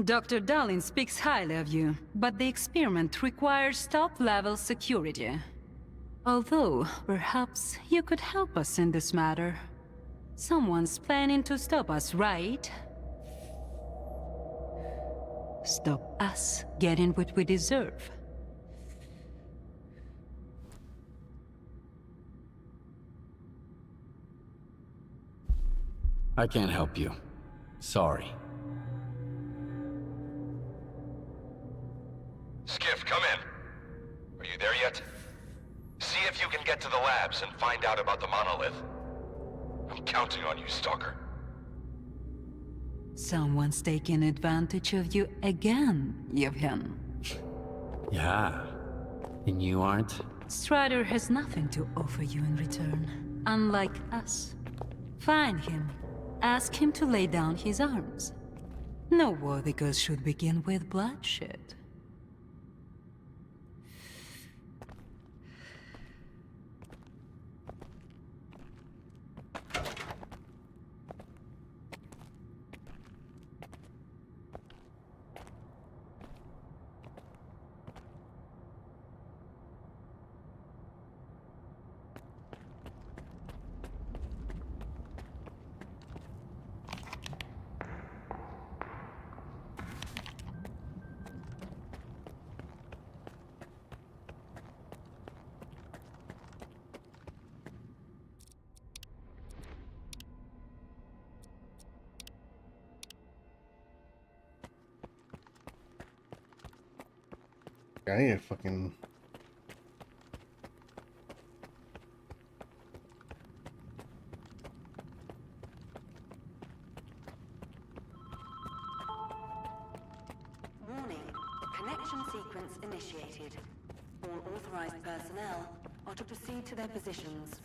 Dr. Darling speaks highly of you, but the experiment requires top-level security. Although, perhaps you could help us in this matter. Someone's planning to stop us, right? Stop us getting what we deserve. I can't help you. Sorry. Skiff, come in. Are you there yet? See if you can get to the labs and find out about the monolith. I'm counting on you, Stalker. Someone's taking advantage of you again, Yevhen. Yeah. And you aren't? Strider has nothing to offer you in return, unlike us. Find him. Ask him to lay down his arms. No worthy gods should begin with bloodshed. I need a fucking... Warning. Connection sequence initiated. All authorized personnel are to proceed to their positions.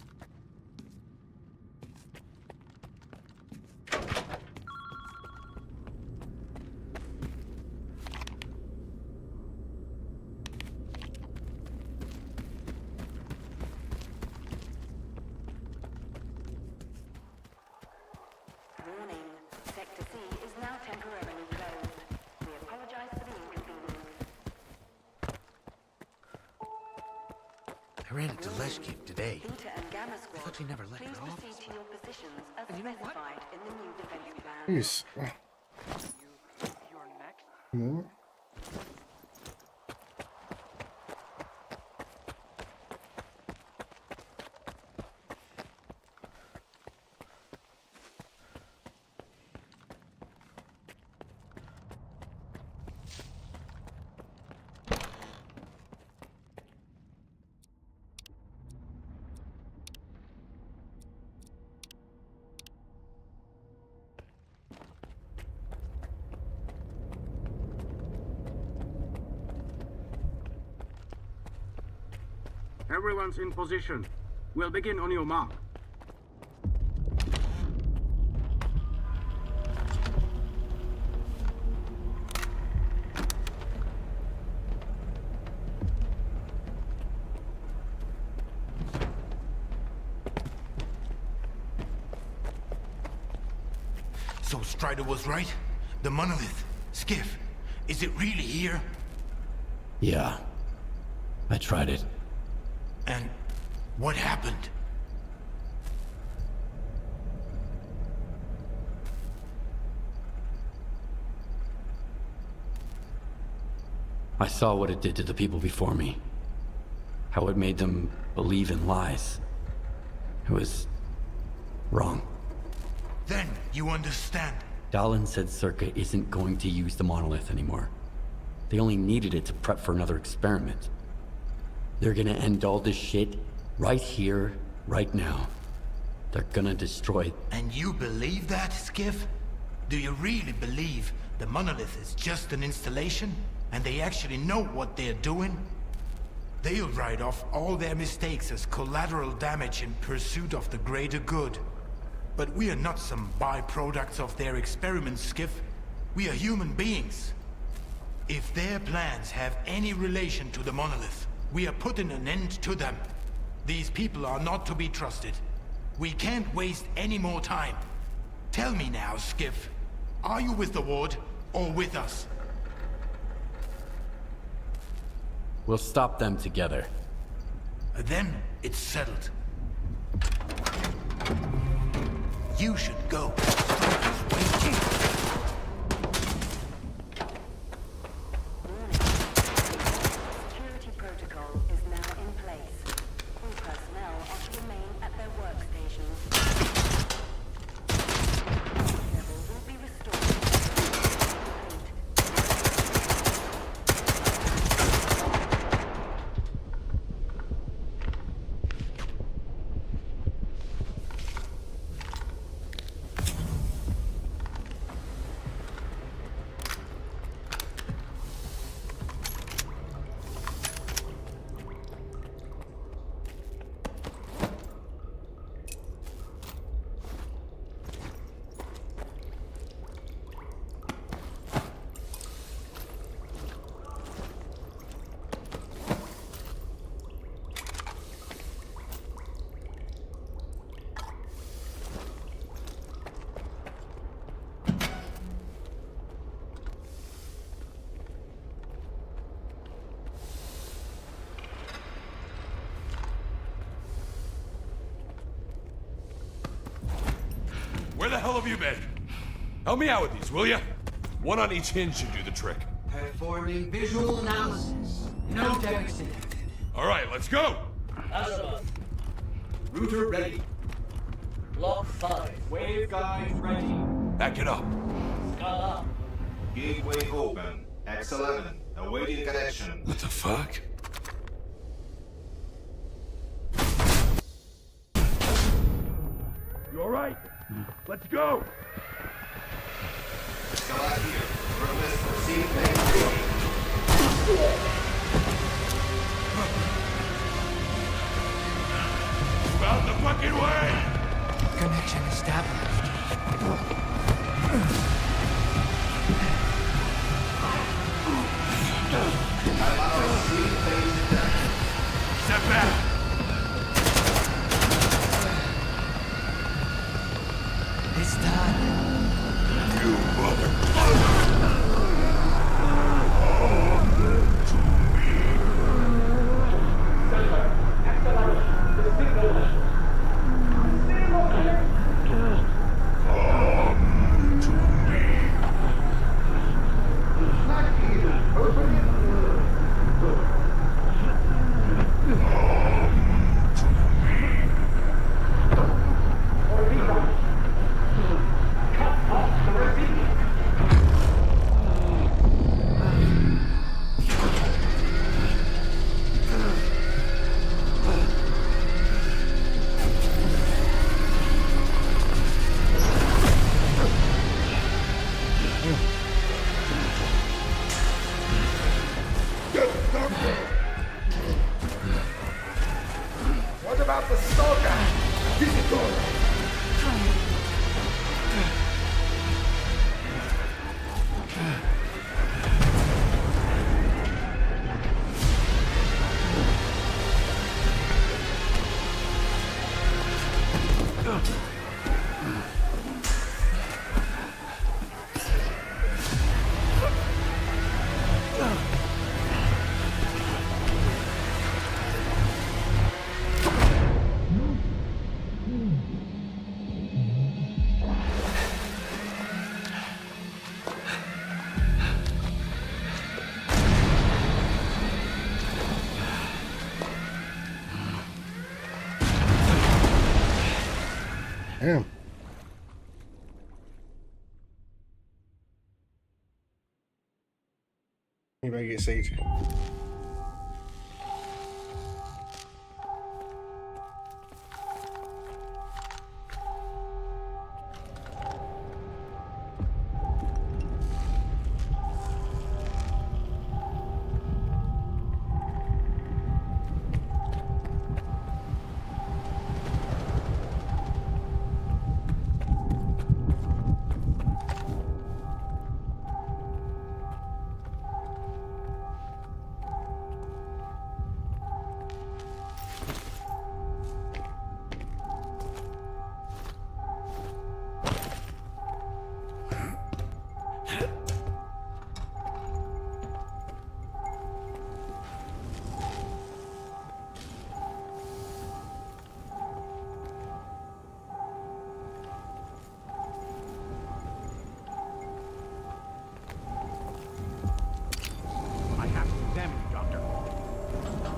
I ran into Leshkip today. I thought you never left her office. And you know what? In the new defense plan. Jeez. More? Everyone's in position. We'll begin on your mark. So Strider was right? The monolith, Skiff, is it really here? Yeah. I tried it. And what happened? I saw what it did to the people before me. how it made them believe in lies. It was wrong. Then you understand. Dahlan said Circa isn't going to use the monolith anymore. They only needed it to prep for another experiment. They're gonna end all this shit right here, right now. They're gonna destroy... And you believe that, Skiff? Do you really believe the monolith is just an installation? And they actually know what they're doing? They'll write off all their mistakes as collateral damage in pursuit of the greater good. But we are not some byproducts of their experiments, Skiff. We are human beings. If their plans have any relation to the monolith, we are putting an end to them. These people are not to be trusted. We can't waste any more time. Tell me now, Skiff. Are you with the Ward, or with us? We'll stop them together. Then it's settled. You should go. Security protocol is now in place. All personnel are to remain at their workstations. Level will be restored. Where the hell have you been? Help me out with these, will ya? One on each hinge should do the trick. Performing visual analysis. No defects detected. All right, let's go! Azaroth. Router ready. Block 5. Waveguide ready. Back it up. Scala. Gateway open. X11. Awaiting connection. What the fuck? You alright? Let's go! Scala here. Request proceed main. Move out the fucking way! Connection established. Step back! It's done. You mother... Damn. Anybody get Sage?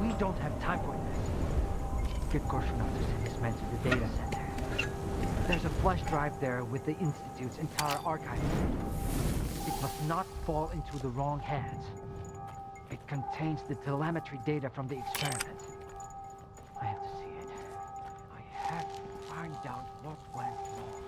We don't have time for this. Get Korshunov to send his men to the data center. There's a flash drive there with the Institute's entire archive. It must not fall into the wrong hands. It contains the telemetry data from the experiment. I have to see it. I have to find out what went wrong.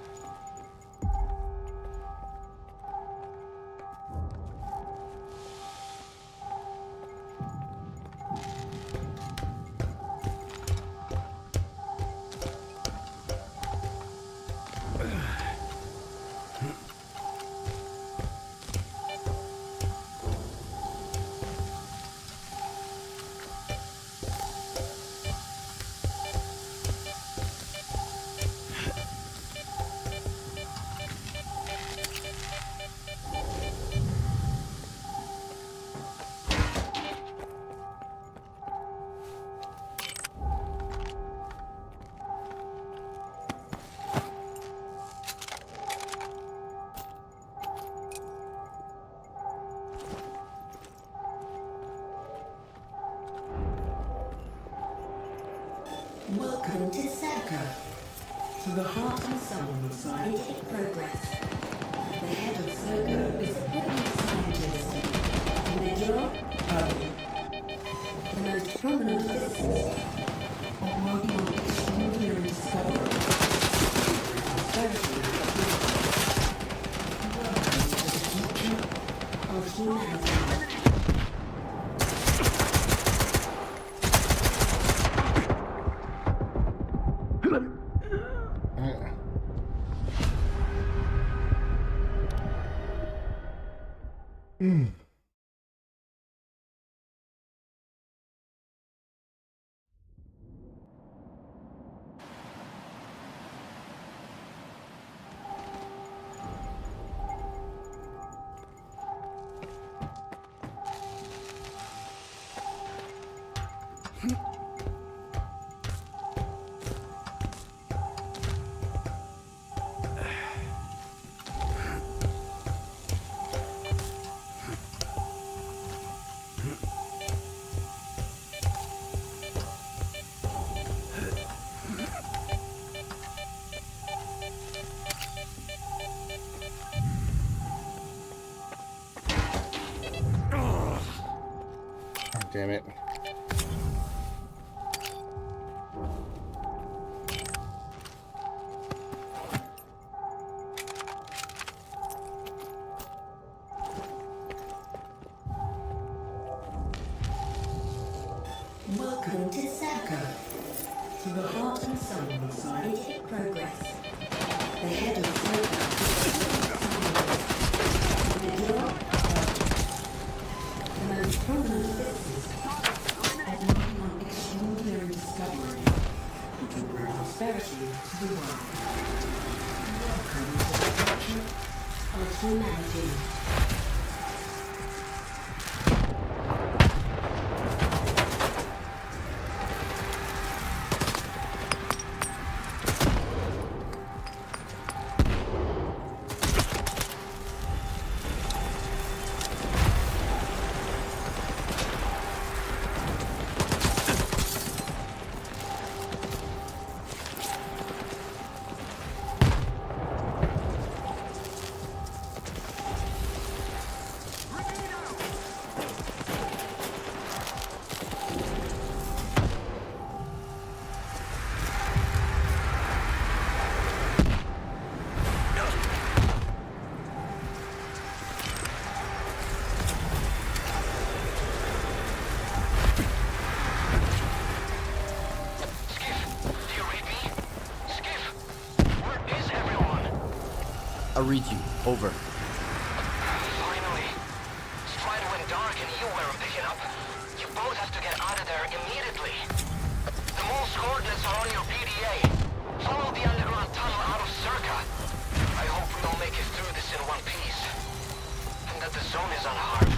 Welcome to Serka, to the heart and soul of scientific progress. The head of Serka is a brilliant scientist, and the job, the most prominent physicist of modern extraordinary discovery. Prosperity. Welcome to the future of humanity. Damn it. Welcome to Serka, to the heart and soul of scientific progress. The head of Serka is the job, the most prominent physicist of modern extraordinary discovery to bring prosperity to the world. Welcome to the future of humanity. I'll read you. Over. Finally. Strider went dark and you weren't picking up. You both have to get out of there immediately. The Mole's coordinates are on your PDA. Follow the underground tunnel out of Circa. I hope we all make it through this in one piece. And that the zone is unharmed.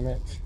Damn it.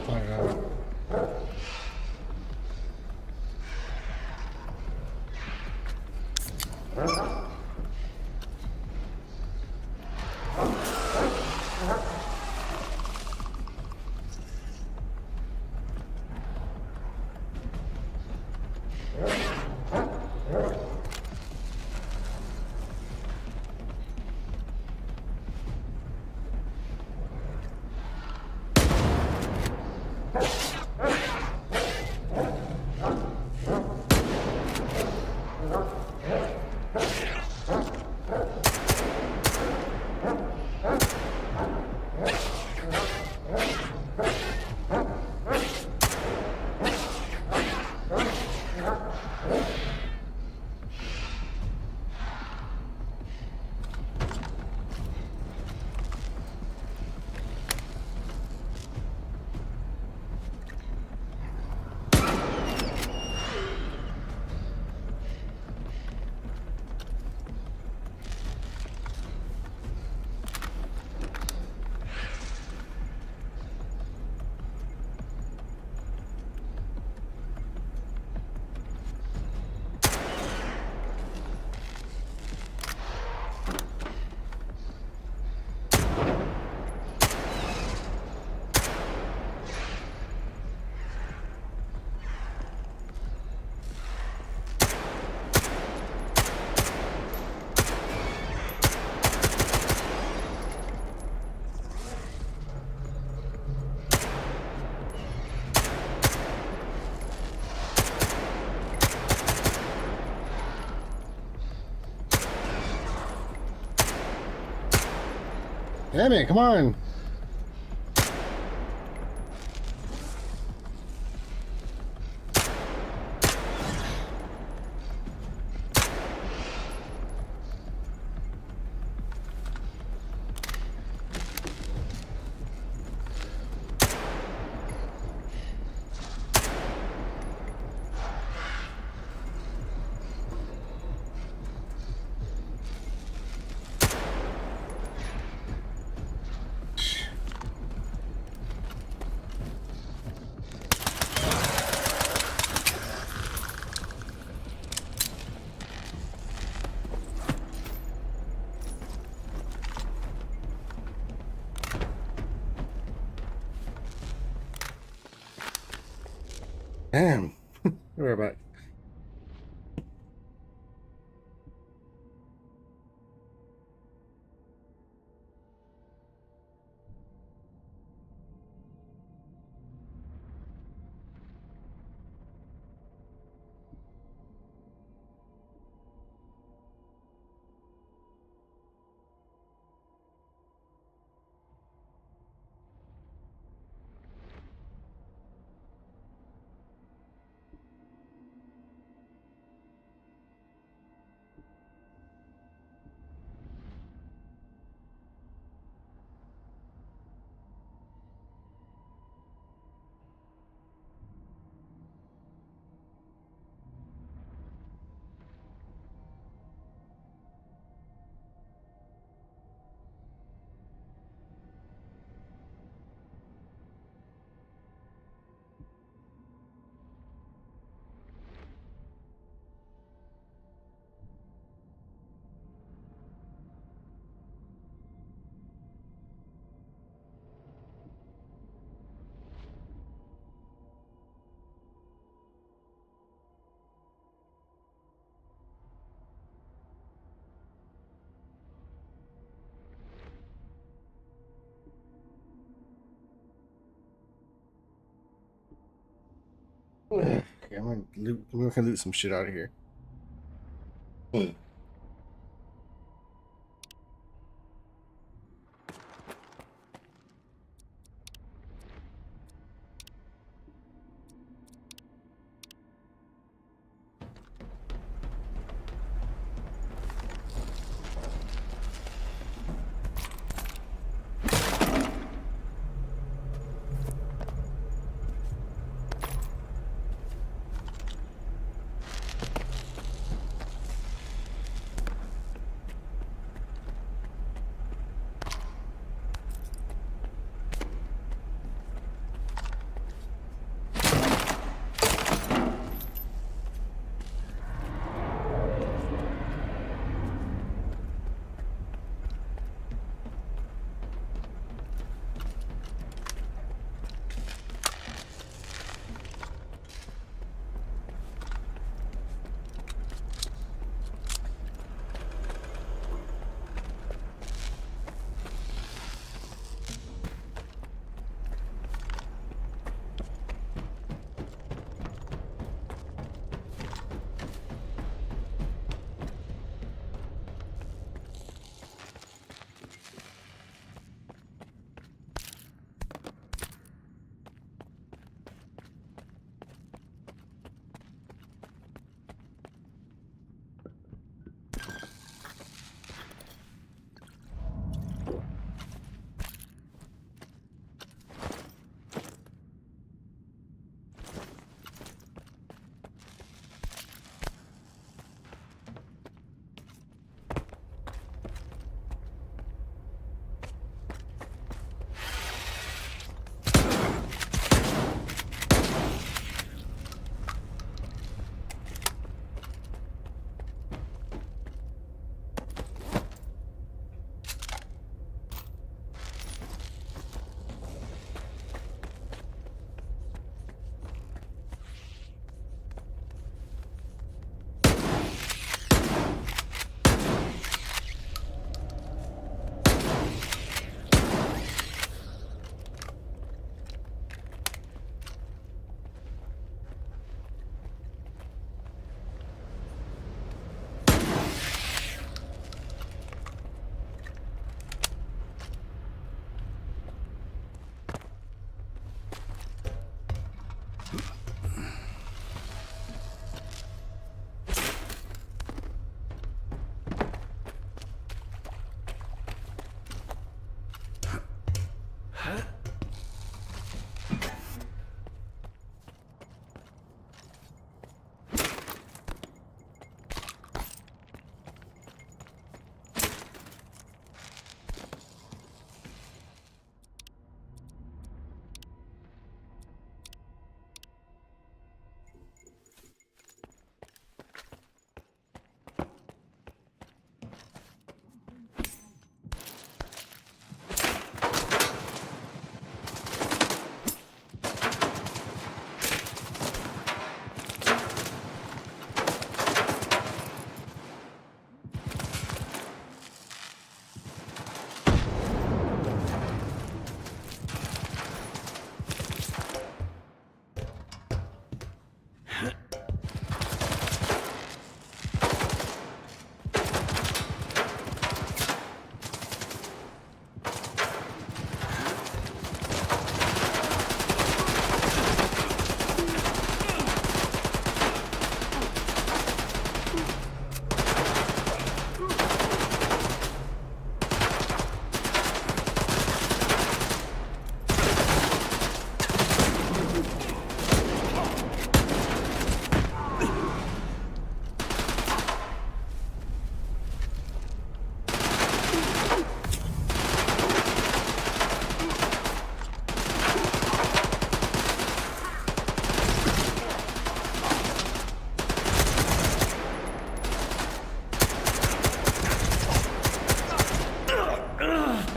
my God. Damn it, come on. Damn. We're back. Okay, I'm gonna loot some shit out of here.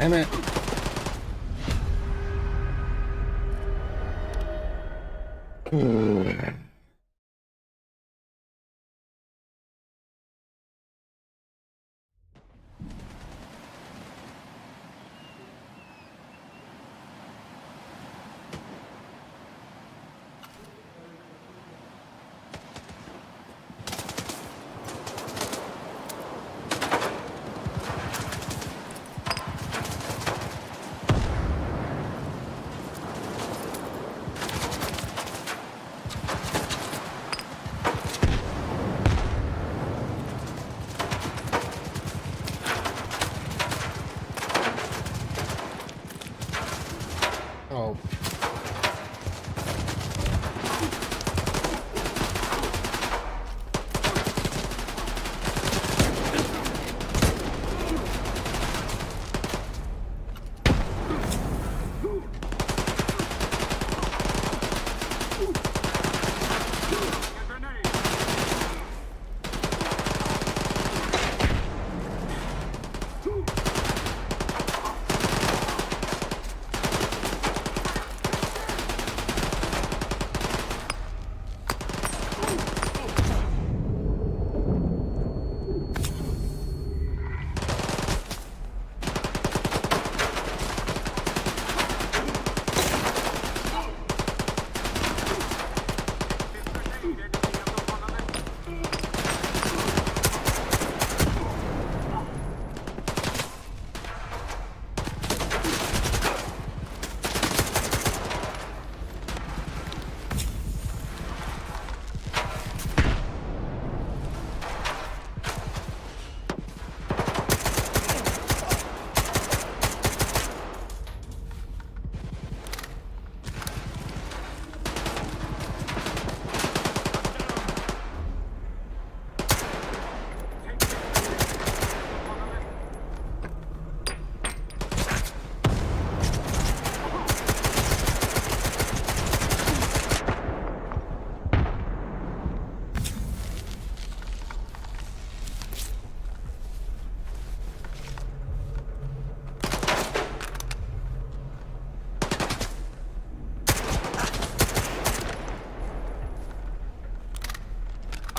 Damn it. Oh.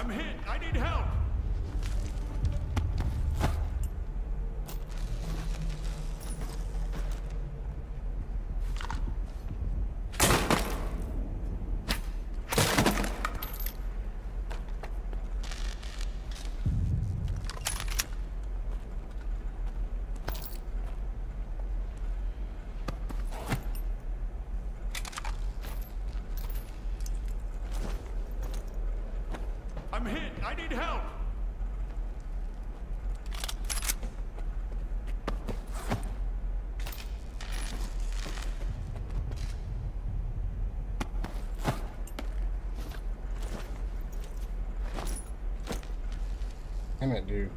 I'm hit. I need help. I'm hit. I need help. Damn it, dude.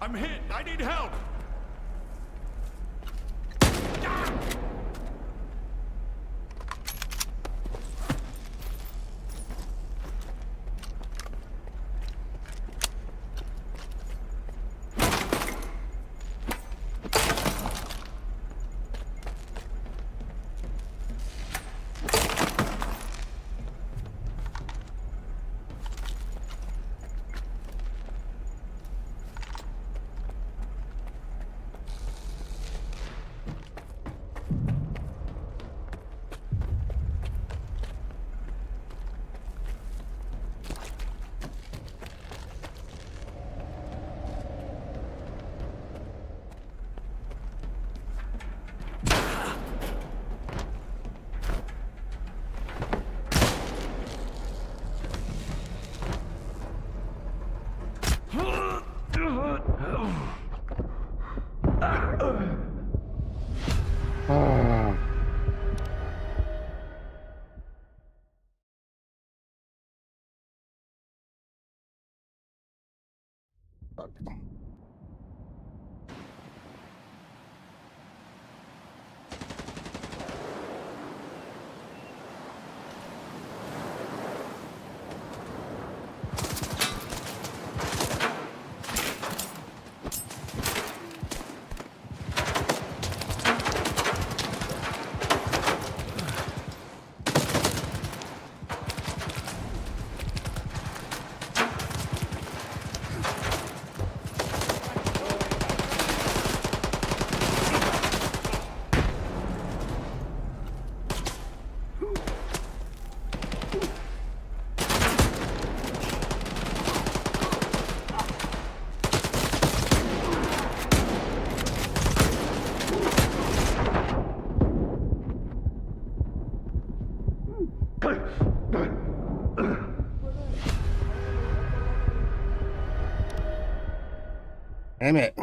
I'm hit. I need help. Damn it.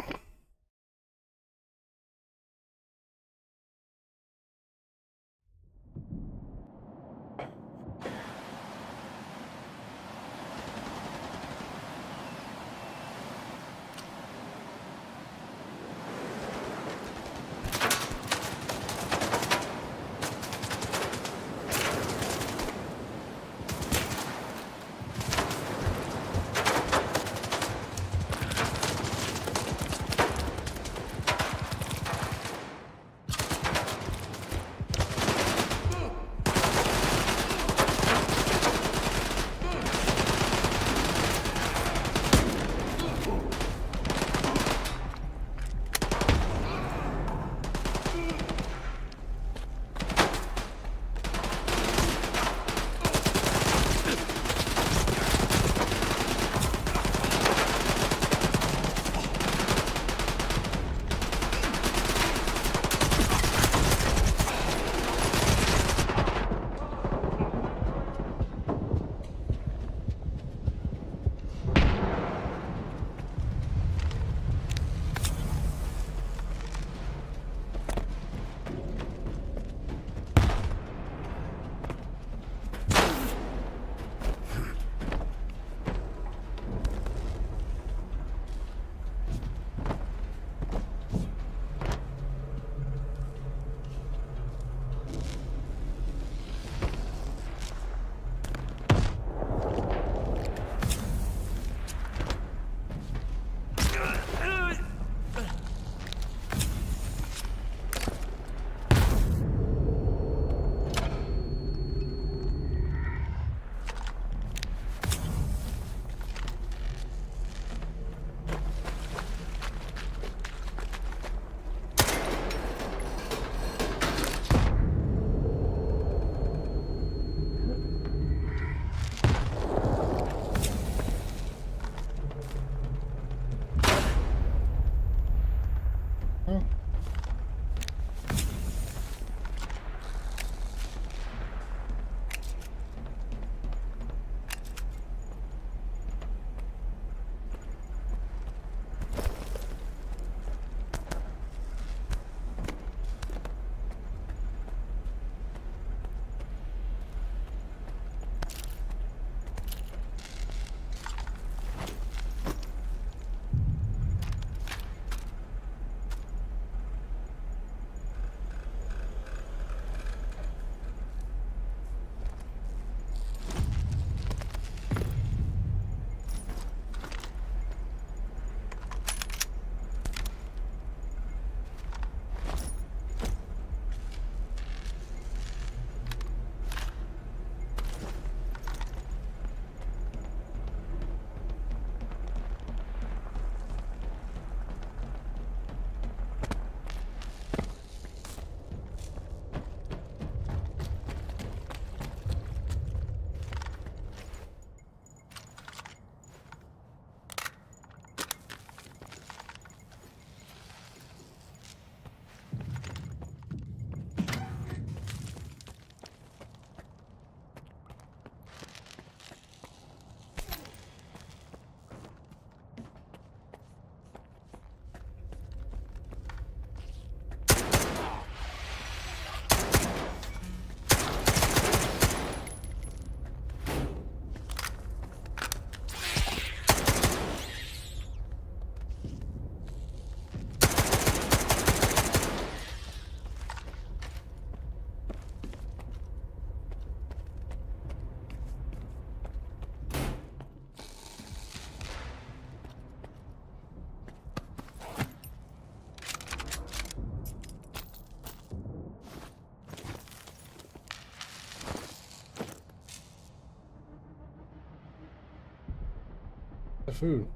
The food.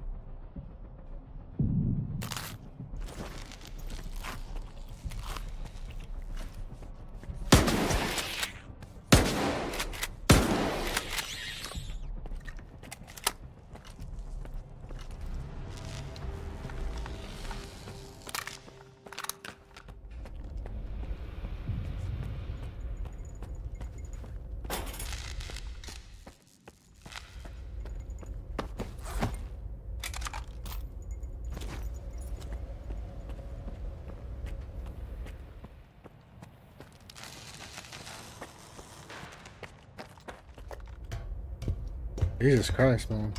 Jesus Christ, man.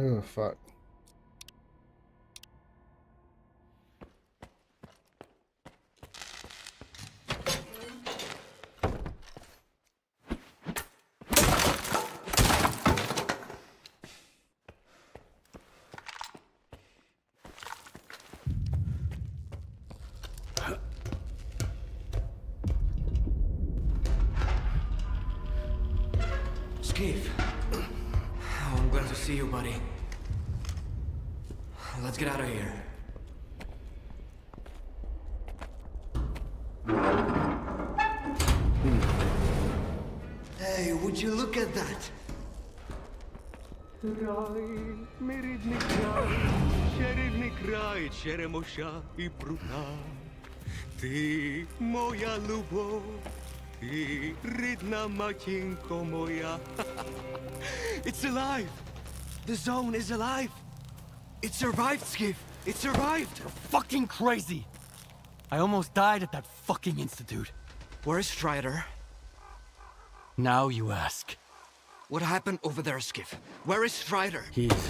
Oh, fuck. Skeef. Oh, I'm glad to see you, buddy. Let's get out of here. Hey, would you look at that? Мій рідний край, чарівний край, черемоша і прута. Ти моя любов, ти рідна матінко моя. It's alive! The zone is alive! It survived, Skiff! It survived! You're fucking crazy! I almost died at that fucking institute. Where's Strider? Now you ask. What happened over there, Skiff? Where is Strider? He's...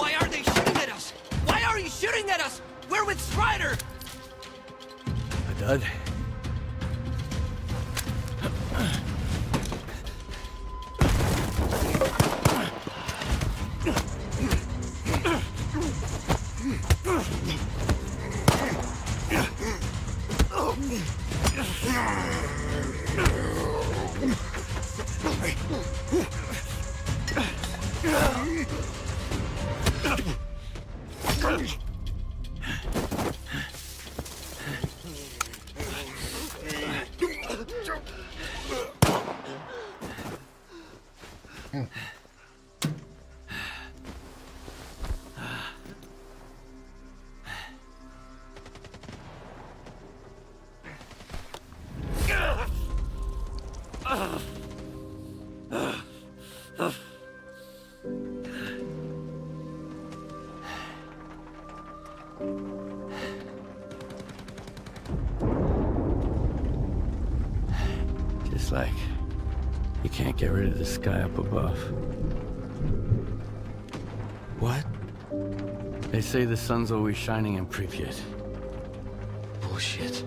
Why are they shooting at us? Why are you shooting at us? We're with Strider! Dud. Just like you can't get rid of the sky up above. What? They say the sun's always shining in Pripyat. Bullshit.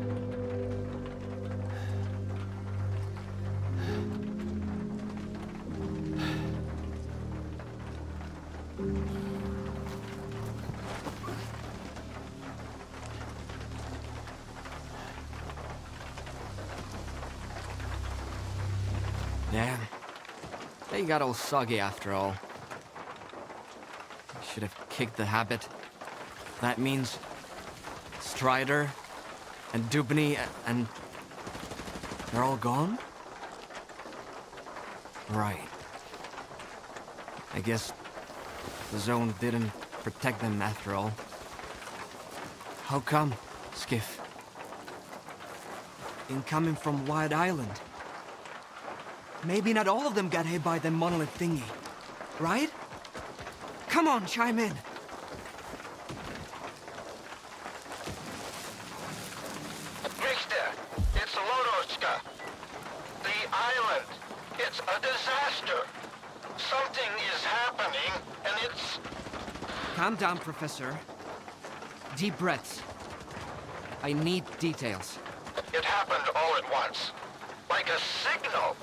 Yeah. They got all soggy after all. Should have kicked the habit. That means Strider and Dubny and they're all gone? Right. I guess the zone didn't protect them after all. How come, Skiff? Incoming from White Island. Maybe not all of them got hit by the monolith thingy, right? Come on, chime in. Richter, it's Lodorska. The island. It's a disaster. Something is happening, and it's... Calm down, Professor. Deep breaths. I need details. It happened all at once. Like a signal.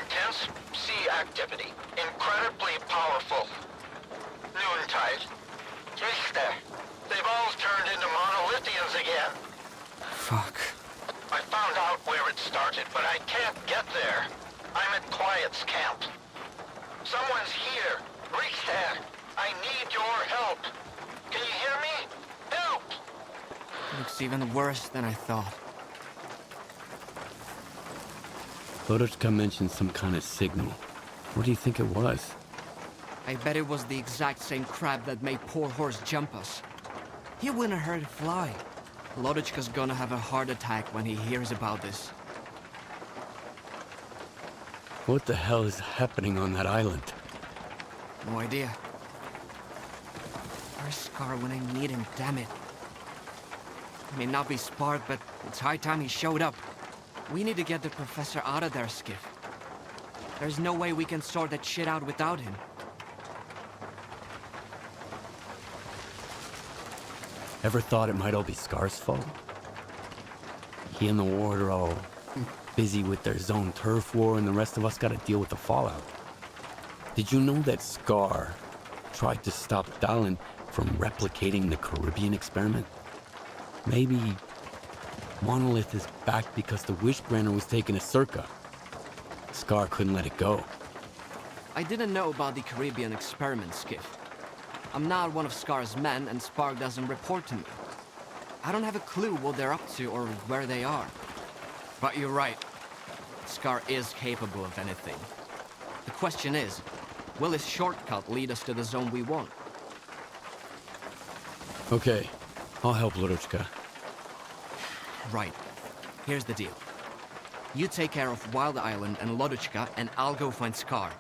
Intense sea activity. Incredibly powerful. Noontide. Richter. They've all turned into monolithians again. Fuck. I found out where it started, but I can't get there. I'm at Quiet's camp. Someone's here. Riksdal, I need your help. Can you hear me? Help! Looks even worse than I thought. Lodochka mentioned some kind of signal. What do you think it was? I bet it was the exact same crab that made poor horse jump us. He wouldn't hurt it fly. Lodochka's gonna have a heart attack when he hears about this. What the hell is happening on that island? No idea. Where's Scar when I need him, damn it? He may not be smart, but it's high time he showed up. We need to get the professor out of there, Skiff. There's no way we can sort that shit out without him. Ever thought it might all be Scar's fault? He and the Ward are all busy with their zone turf war, and the rest of us gotta deal with the fallout. Did you know that Scar tried to stop Dallin from replicating the Caribbean experiment? Maybe Monolith is back because the Wishgranter was taken to Circa. Scar couldn't let it go. I didn't know about the Caribbean experiment, Skiff. I'm not one of Scar's men, and Spark doesn't report to me. I don't have a clue what they're up to or where they are. But you're right. Scar is capable of anything. The question is, will his shortcut lead us to the zone we want? Okay, I'll help Lodochka. Right. Here's the deal. You take care of Wild Island and Lodochka, and I'll go find Scar.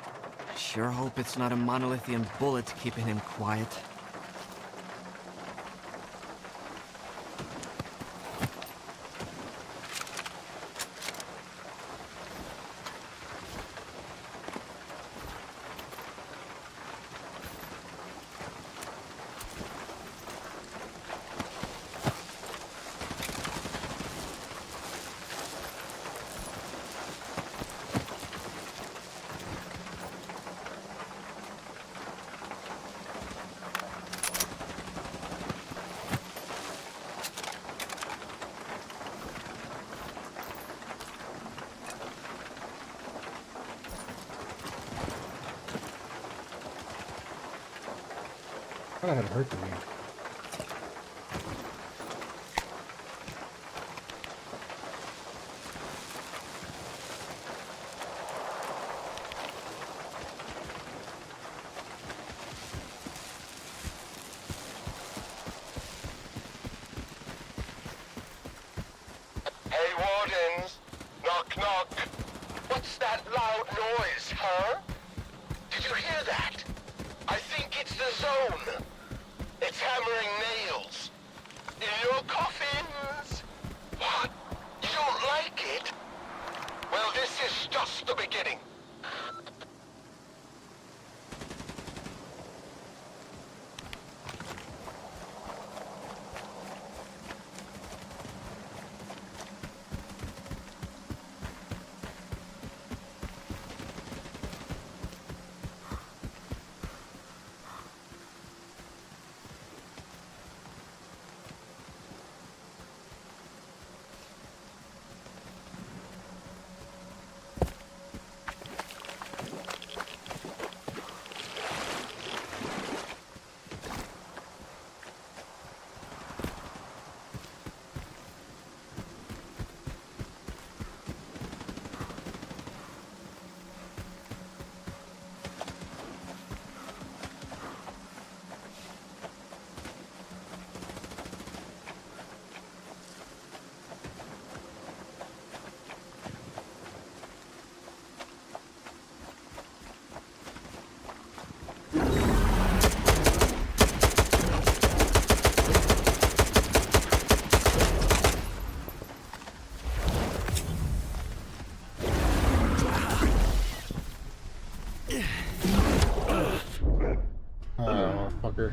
Sure hope it's not a monolithian bullet keeping him quiet. I thought I had hurt me. Hey, Wardens! Knock, knock! What's that loud noise, huh? Did you hear that? I think it's the zone. It's hammering nails. In your coffins! What? You don't like it? Well, this is just the beginning. Fucker.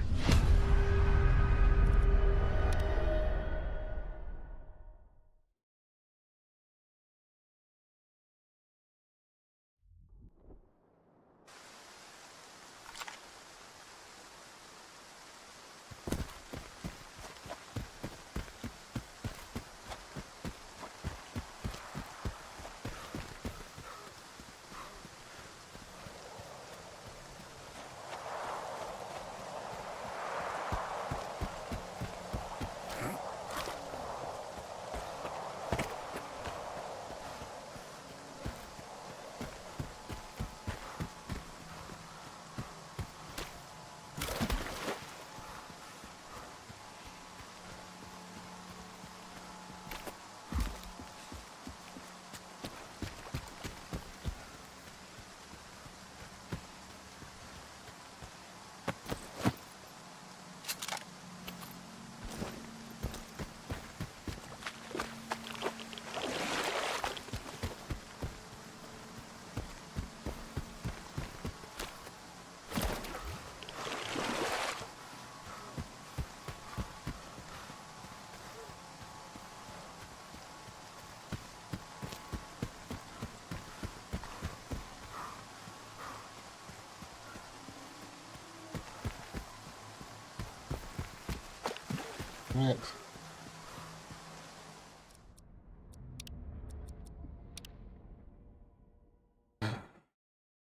next?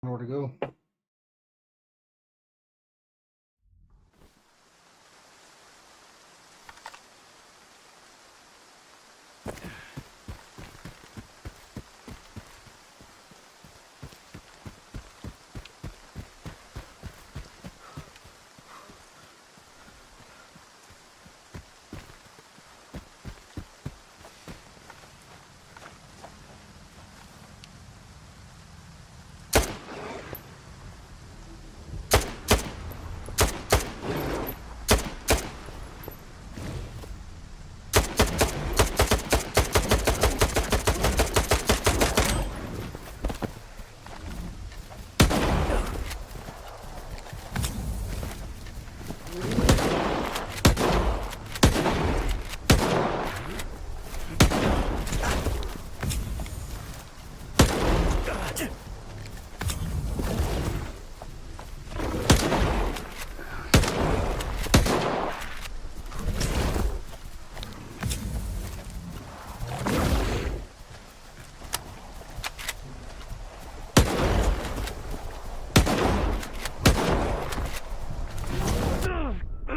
Nowhere to go.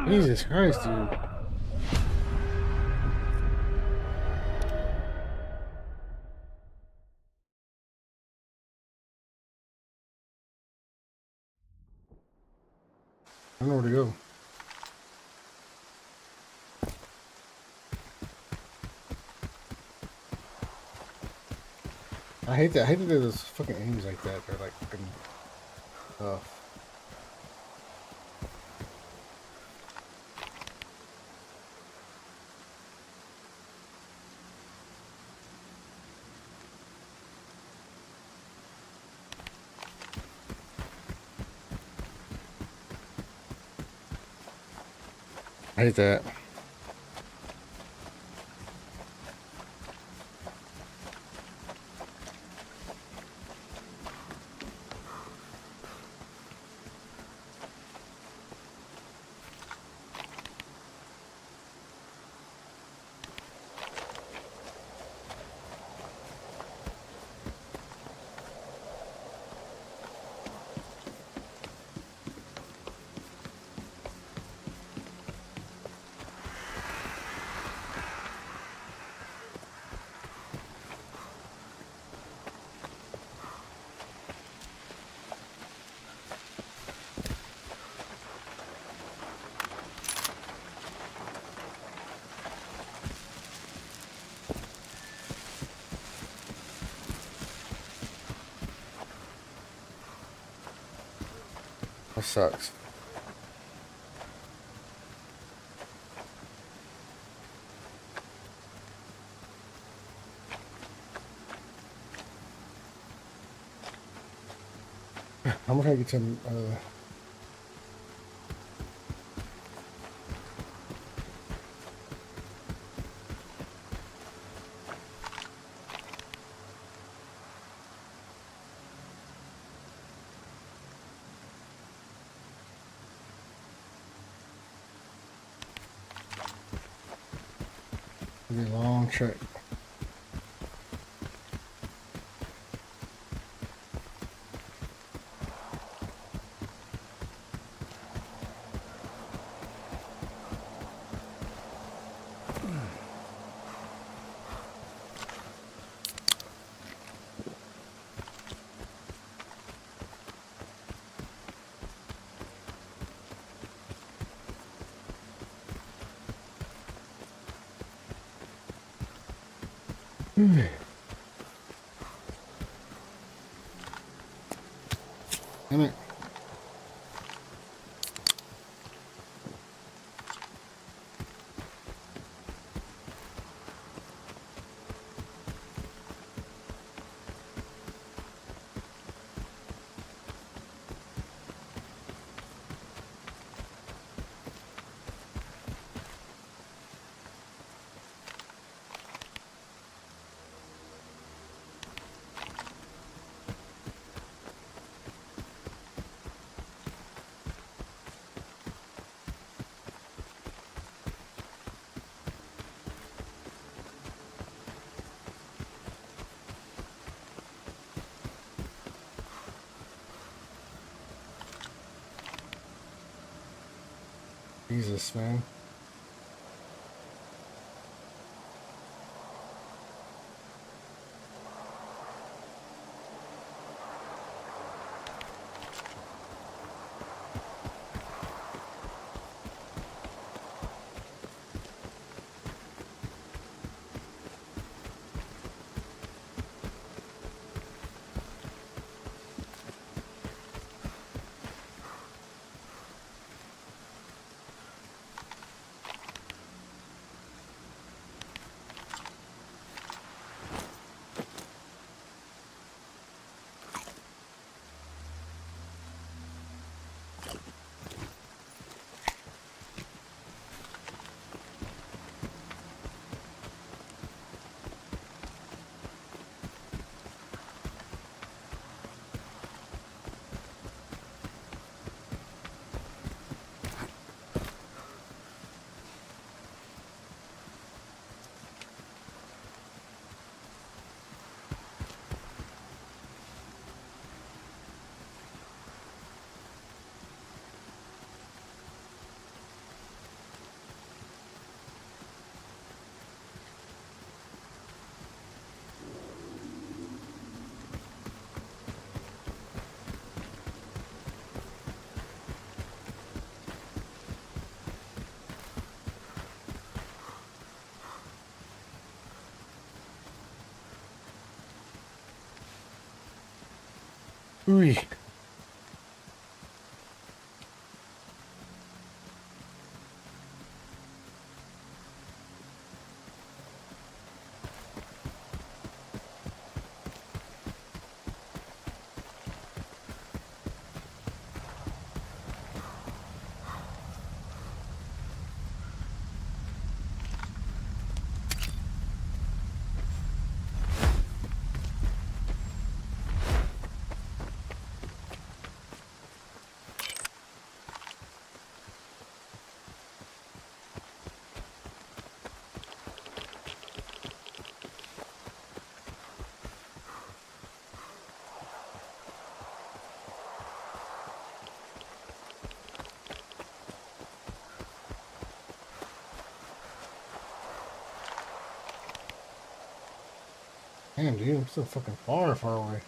Jesus Christ, dude. I don't know where to go. I hate that. I hate that there's fucking aims like that. They're like fucking tough. I hate that. That sucks. I'm gonna get some it'll be a long trek. Damn it. Jesus, man. Ooh. Damn, dude, I'm so fucking far away.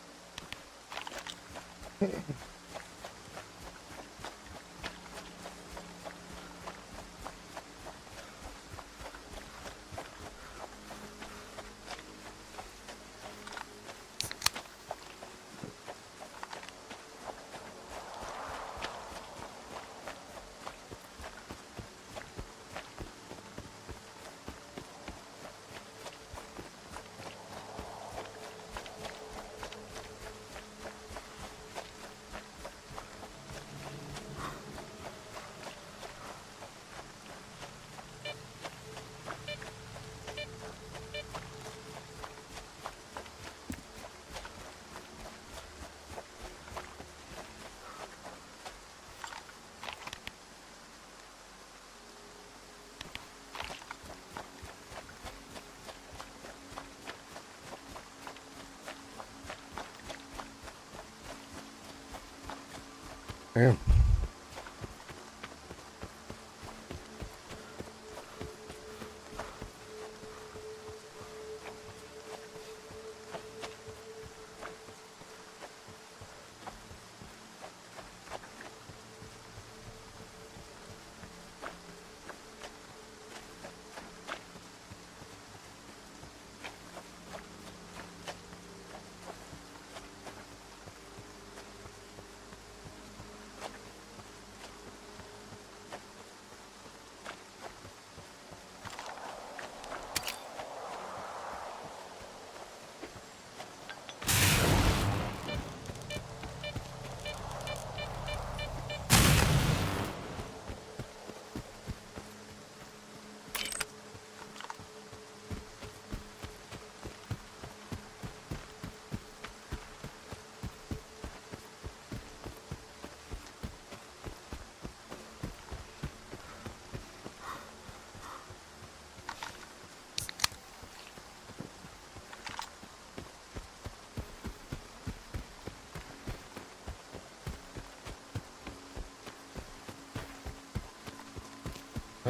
Damn.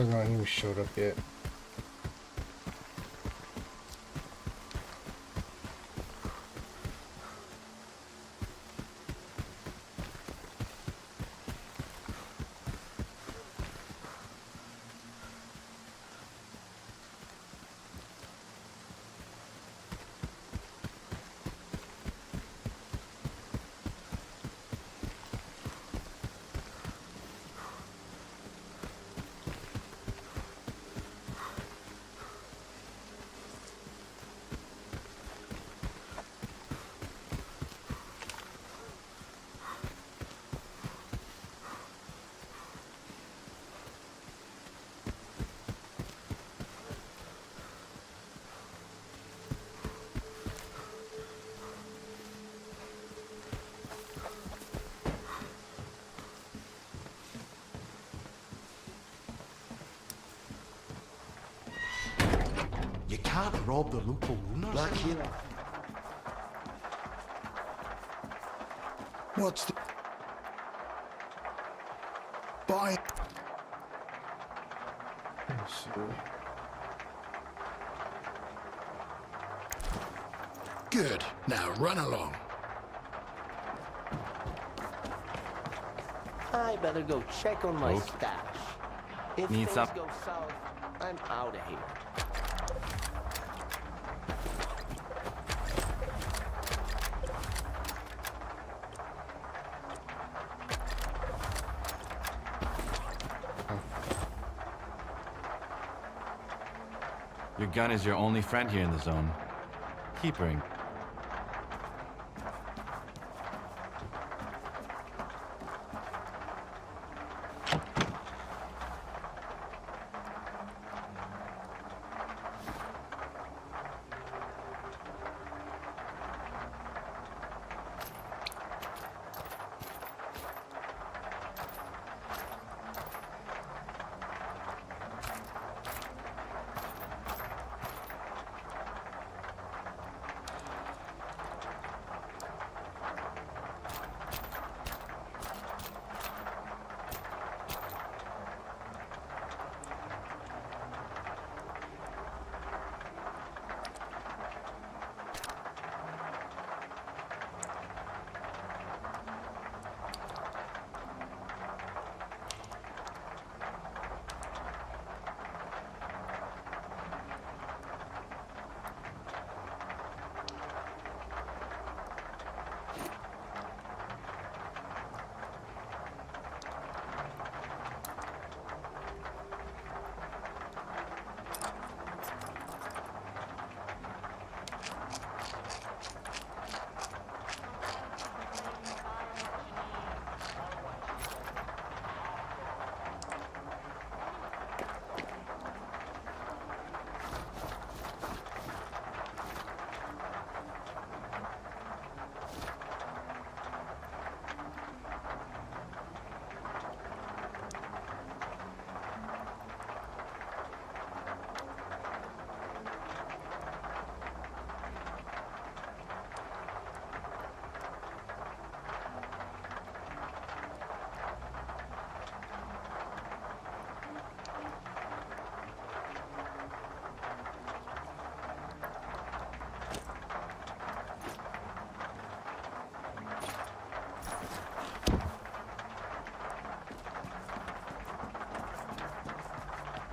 Has not even showed up yet. You can't rob the local owners. Black here. What's the... Buy... Let's see. Good. Now run along. I better go check on my Okay. stash. If Need things some- go south, I'm out of here. Your gun is your only friend here in the zone. Keep her in.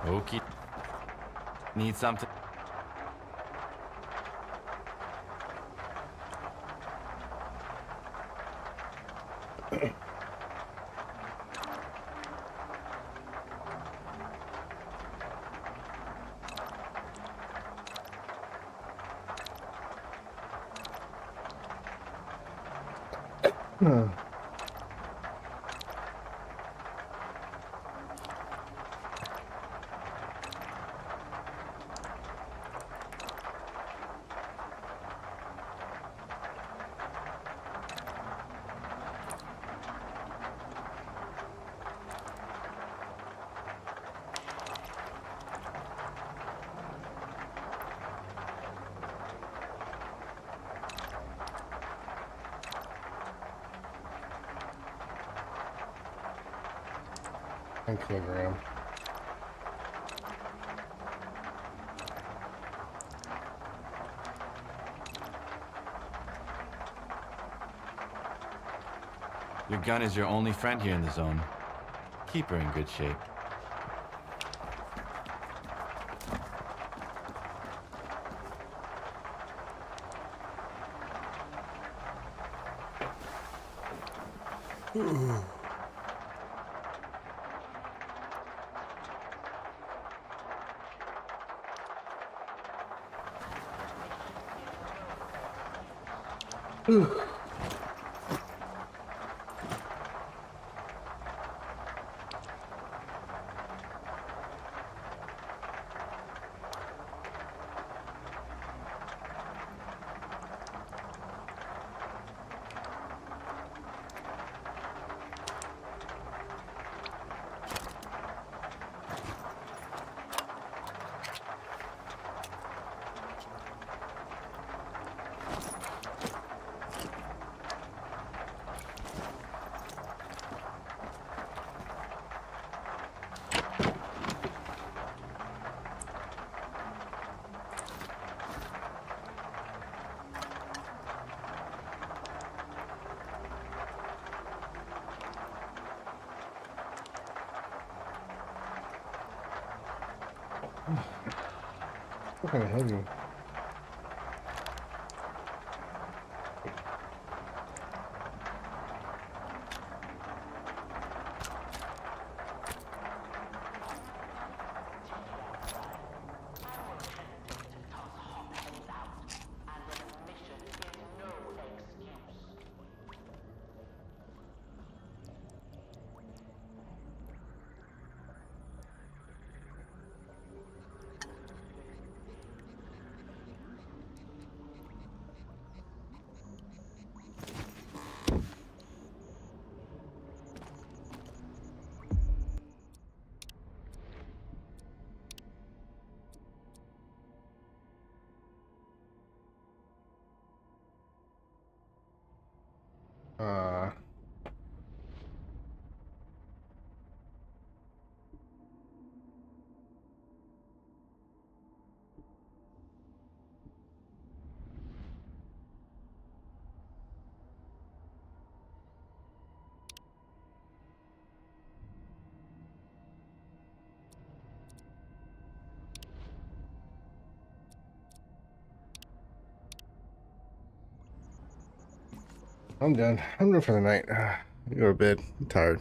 Okay. Need something? One kilogram. Your gun is your only friend here in the zone. Keep her in good shape. What kind of heavy? I'm done. I'm done for the night. I go to bed. I'm tired.